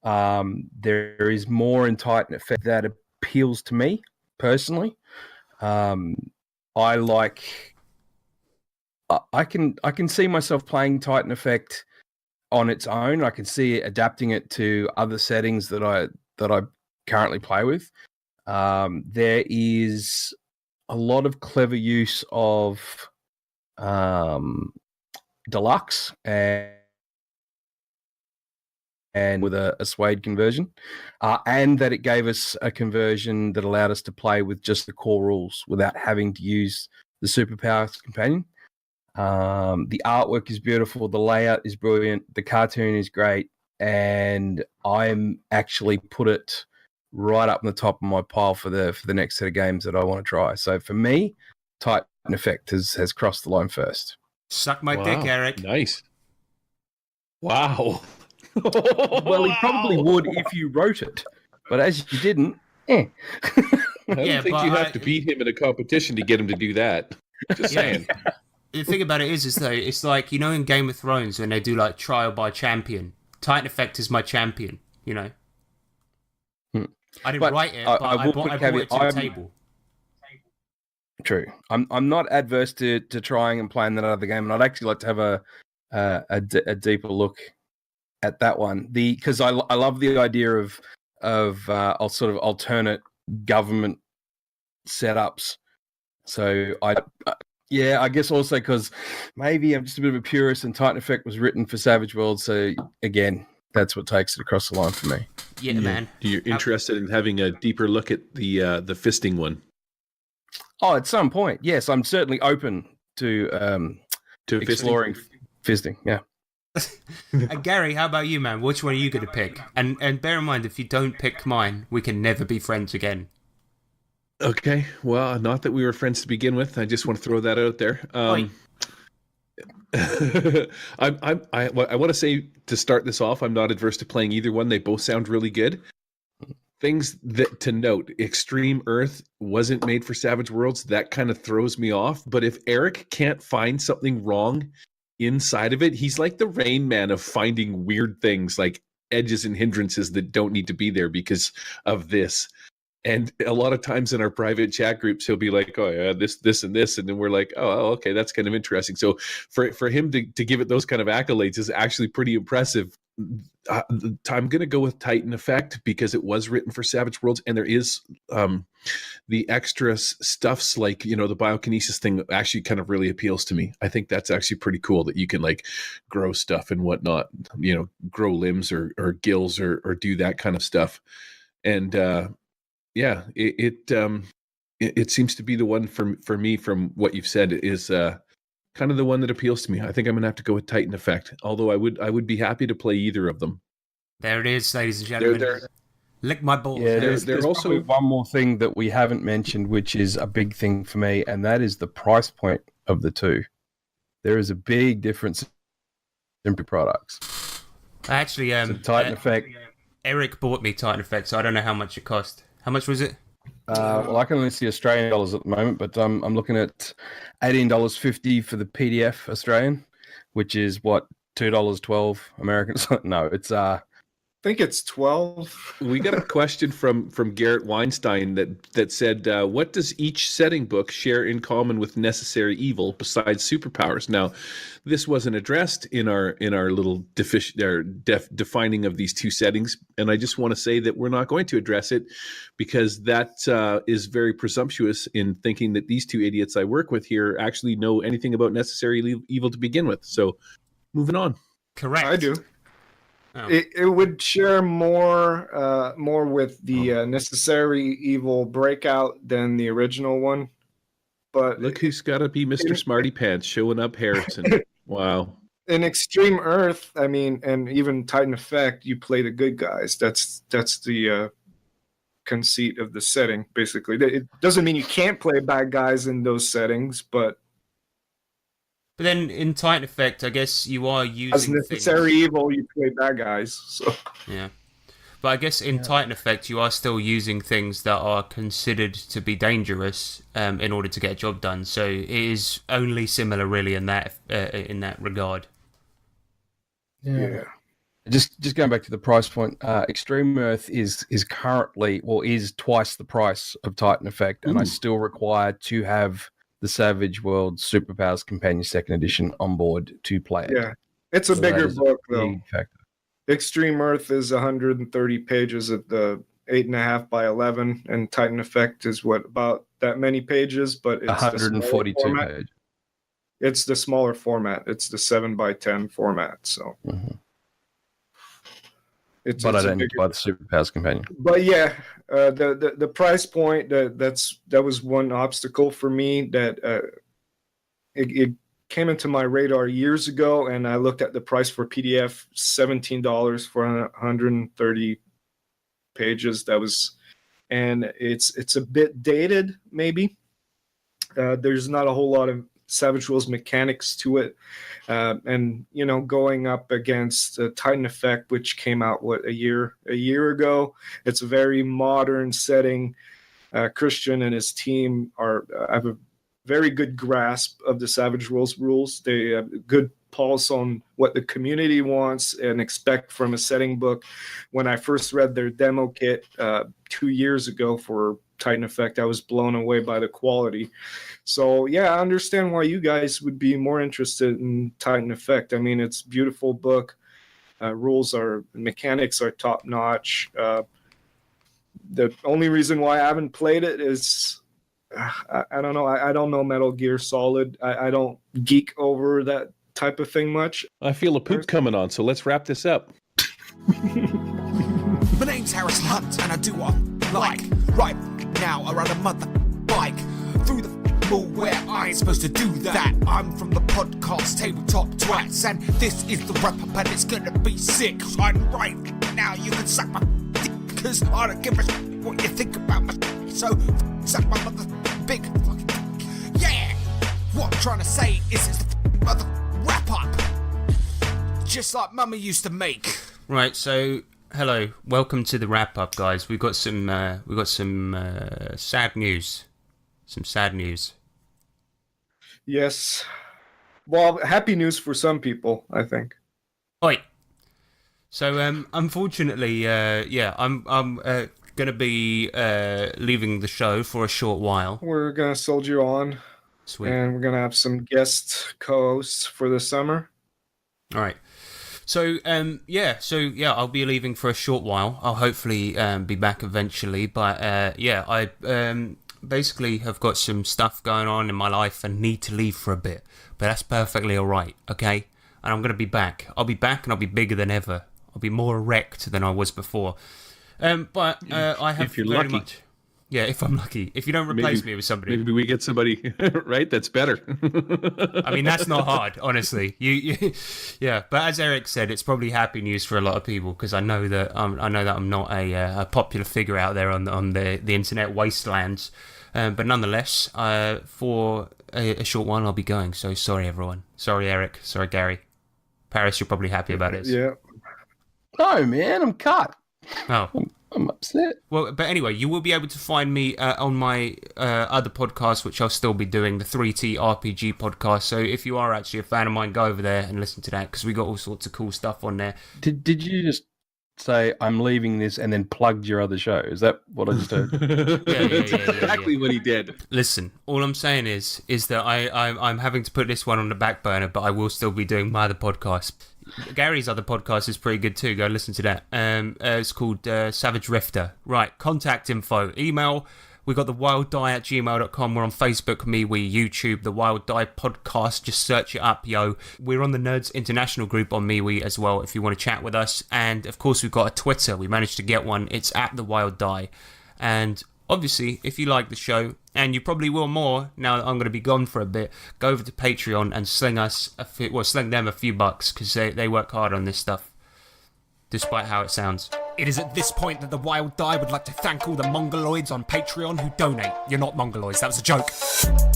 there is more in Titan Effect that appeals to me personally. I can see myself playing Titan Effect on its own. I can see adapting it to other settings that I currently play with. There is a lot of clever use of deluxe and with a Suede conversion, and that it gave us a conversion that allowed us to play with just the core rules without having to use the Superpowers Companion. The artwork is beautiful, the layout is brilliant, the cartoon is great, and I'm actually put it right up on the top of my pile for the next set of games that I want to try. So for me, Titan Effect has crossed the line first. Suck my dick, Eric. Nice. Wow. Well, he probably would if you wrote it, but as you didn't, I don't think you have to beat him in a competition to get him to do that. Just saying. The thing about it is though, it's like, you know, in Game of Thrones when they do like trial by champion, Titan Effect is my champion, you know. I didn't write it, but I brought it to the table. True. I'm not adverse to trying and playing that other game, and I'd actually like to have a deeper look at that one. Because I love the idea of sort of alternate government setups. So I guess also because maybe I'm just a bit of a purist, and Titan Effect was written for Savage Worlds. So again, that's what takes it across the line for me. Yeah, man. You're interested in having a deeper look at the fisting one? Oh, at some point, yes. I'm certainly open to exploring fisting. Yeah. Gary, how about you, man? Which one are you going to pick? And bear in mind, if you don't pick mine, we can never be friends again. Okay. Well, not that we were friends to begin with. I just want to throw that out there. I want to say, to start this off, I'm not adverse to playing either one. They both sound really good. Things that to note: Extreme Earth wasn't made for Savage Worlds. That kind of throws me off. But if Eric can't find something wrong inside of it, he's like the Rain Man of finding weird things like edges and hindrances that don't need to be there because of this. And a lot of times in our private chat groups, he'll be like, "Oh yeah, this, and this," and then we're like, "Oh, okay, that's kind of interesting." So for him to give it those kind of accolades is actually pretty impressive. I'm going to go with Titan Effect because it was written for Savage Worlds, and there is the extra stuffs like, you know, the biokinesis thing actually kind of really appeals to me. I think that's actually pretty cool that you can like grow stuff and whatnot, you know, grow limbs or gills or do that kind of stuff. And yeah, it seems to be the one for me from what you've said is kind of the one that appeals to me. I think I'm gonna have to go with Titan Effect. Although I would be happy to play either of them. There it is, ladies and gentlemen. Lick my balls. Yeah, They're there's also- probably one more thing that we haven't mentioned, which is a big thing for me, and that is the price point of the two. There is a big difference in products. Actually, So Titan Effect. Eric bought me Titan Effect, so I don't know how much it cost. How much was it? Well, I can only see Australian dollars at the moment, but I'm looking at $18.50 for the PDF Australian, which is what, $2.12 American. No, it's I think it's 12. We got a question from Garrett Weinstein that said, "What does each setting book share in common with Necessary Evil besides superpowers?" Now, this wasn't addressed in our little defining of these two settings, and I just want to say that we're not going to address it because that is very presumptuous in thinking that these two idiots I work with here actually know anything about Necessary Evil to begin with. So, moving on. Correct. I do. Oh. It would share more with the Necessary Evil breakout than the original one. But Look who's got to be Mr. Smarty Pants showing up, Harrison. Wow. in Extreme Earth, I mean, and even Titan Effect, you play the good guys. That's the conceit of the setting, basically. It doesn't mean you can't play bad guys in those settings, but then in Titan Effect, I guess you are using as Necessary Evil, you play bad guys. So yeah. But I guess in Titan Effect, you are still using things that are considered to be dangerous in order to get a job done. So it is only similar, really, in that regard. yeah. just going back to the price point. Extreme Earth is currently, or is twice the price of Titan Effect, and I still require to have the Savage World Superpowers Companion Second Edition on board to play it. Yeah, it's a So bigger that is a book, big though. factor. Extreme Earth is 130 pages at the 8.5 by 11, and Titan Effect is about that many pages, but it's 142 the smaller format. page. It's the smaller format. It's the 7 by 10 format. So it's But I a don't need bigger- to buy the Superpowers Companion. But yeah, the price point that was one obstacle for me that it came into my radar years ago, and I looked at the price for PDF, $17 for 130 pages. And it's a bit dated, maybe. There's not a whole lot of Savage Worlds mechanics to it, and going up against Titan Effect, which came out a year ago. It's a very modern setting. Christian and his team have a very good grasp of the Savage Worlds rules. They have a good pulse on what the community wants and expect from a setting book. When I first read their demo kit 2 years ago for Titan Effect, I was blown away by the quality. So yeah, I understand why you guys would be more interested in Titan Effect. I mean, it's a beautiful book. Mechanics are top notch. The only reason why I haven't played it is I don't know. I don't know Metal Gear Solid. I don't geek over that type of thing much. I feel a poop coming on, so let's wrap this up. My name's Harrison Hunt, and I do what I like. Right now, I ride a mother bike through the mall where I ain't supposed to do that. I'm from the podcast Tabletop Twats, and this is the wrap up, and it's gonna be sick. I'm right now, you can suck my dick, cause I don't give a what you think about my so suck my mother big fucking dick. Yeah! What I'm trying to say is it's the mother wrap up, just like Mummy used to make. Right, so hello, welcome to the wrap up, guys. We've got some sad news. Some sad news. Yes. Well, happy news for some people, I think. Oi. So, unfortunately, I'm gonna be leaving the show for a short while. We're gonna soldier on, Sweet. and we're gonna have some guest co-hosts for the summer. All right. So, I'll be leaving for a short while. I'll hopefully be back eventually. But, I basically have got some stuff going on in my life and need to leave for a bit. But that's perfectly all right, okay? And I'm going to be back. I'll be back and I'll be bigger than ever. I'll be more erect than I was before. I have if you're very lucky. much... Yeah, if I'm lucky. If you don't replace me with somebody. Maybe we get somebody, right? That's better. I mean, that's not hard, honestly. Yeah. But as Eric said, it's probably happy news for a lot of people because I know that I'm not a popular figure out there on the internet wastelands. But nonetheless, for a short while, I'll be going. So sorry, everyone. Sorry, Eric. Sorry, Gary. Paris, you're probably happy about it. Yeah. No, man, I'm cut. Oh. I'm upset. Well, but anyway, you will be able to find me on my other podcast, which I'll still be doing, the 3T RPG podcast. So if you are actually a fan of mine, go over there and listen to that because we got all sorts of cool stuff on there. Did you just say I'm leaving this and then plugged your other show? Is that what I just heard? That's exactly what he did. Listen, all I'm saying is that I'm having to put this one on the back burner, but I will still be doing my other podcast. Gary's other podcast is pretty good too. Go listen to that. It's called Savage Rifter. Right, contact info, email. We got thewilddie@gmail.com. We're on Facebook, MeWe, YouTube, The Wild Die Podcast. Just search it up, yo. We're on the Nerds International group on MeWe as well if you want to chat with us. And of course, we've got a Twitter. We managed to get one. It's @TheWildDie. And obviously, if you like the show, and you probably will more now that I'm going to be gone for a bit, go over to Patreon and sling them a few bucks because they work hard on this stuff, despite how it sounds. It is at this point that the Wild Die would like to thank all the Mongoloids on Patreon who donate. You're not Mongoloids, that was a joke.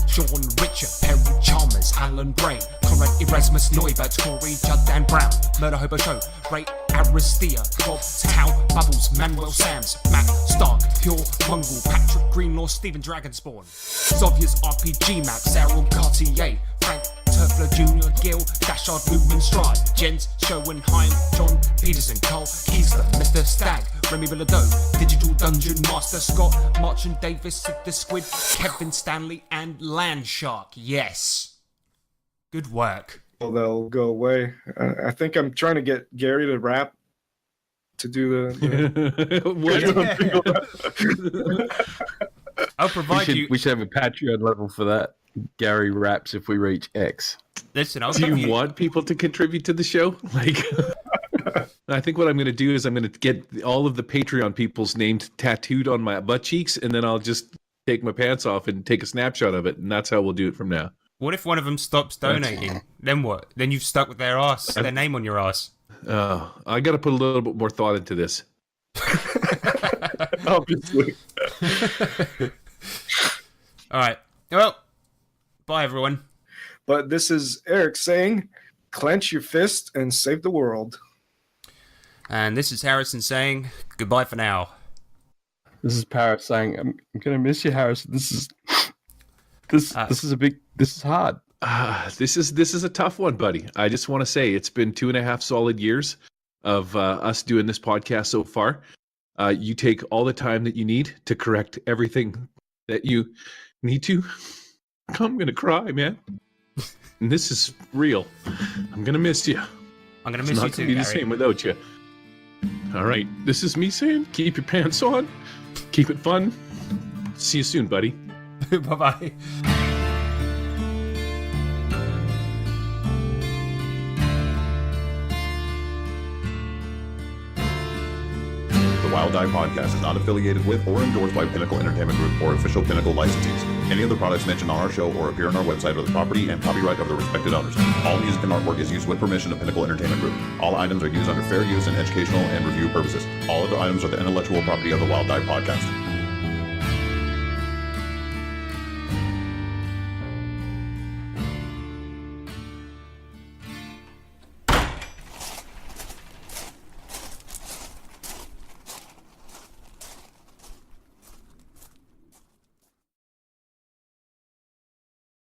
Sean Richard, Perry Chalmers, Alan Brain, Conrad Erasmus, Neubert, Corey, Judd Dan Brown, Murder Hobo Show, Ray Aristia, Bob Tao, Bubbles, Manuel Sams, Matt Stark, Pure Mongol, Patrick Greenlaw, Stephen Dragonspawn, Soviet's RPG Map, Sarah Cartier, Frank Turfler Jr., Gil, Dashard, Lumen Stride, Jens Schoenheim, John Peterson, Carl Kiesler, Mr. Stagg, Remy Bilodeau, Digital Dungeon Master Scott, Marchant Davis, Sid the Squid, Kevin Stanley, and Landshark. Yes. Good work. Well, they'll go away. I think I'm trying to get Gary to rap to do the I'll provide We should have a Patreon level for that. Gary raps if we reach X. Listen, I'll do you want people to contribute to the show? Like, I think what I'm going to do is I'm going to get all of the Patreon people's names tattooed on my butt cheeks, and then I'll just take my pants off and take a snapshot of it, and that's how we'll do it from now. What if one of them stops donating? Then what? Then you've stuck with their name on your ass. I got to put a little bit more thought into this. Obviously. All right. Well, bye, everyone. But this is Eric saying, clench your fist and save the world. And this is Harrison saying, goodbye for now. This is Paris saying, I'm going to miss you, Harrison. This is hard. This is a tough one, buddy. I just want to say it's been 2.5 solid years of us doing this podcast so far. You take all the time that you need to correct everything that you need to. I'm going to cry, man. And this is real. I'm going to miss you. I'm going to miss you too, It's not going to be the same without you. All right. This is me saying, keep your pants on. Keep it fun. See you soon, buddy. Bye-bye. The Wild Die Podcast is not affiliated with or endorsed by Pinnacle Entertainment Group or official Pinnacle licensees. Any of the products mentioned on our show or appear on our website are the property and copyright of the respected owners. All music and artwork is used with permission of Pinnacle Entertainment Group. All items are used under fair use and educational and review purposes. All other items are the intellectual property of the Wild Die Podcast.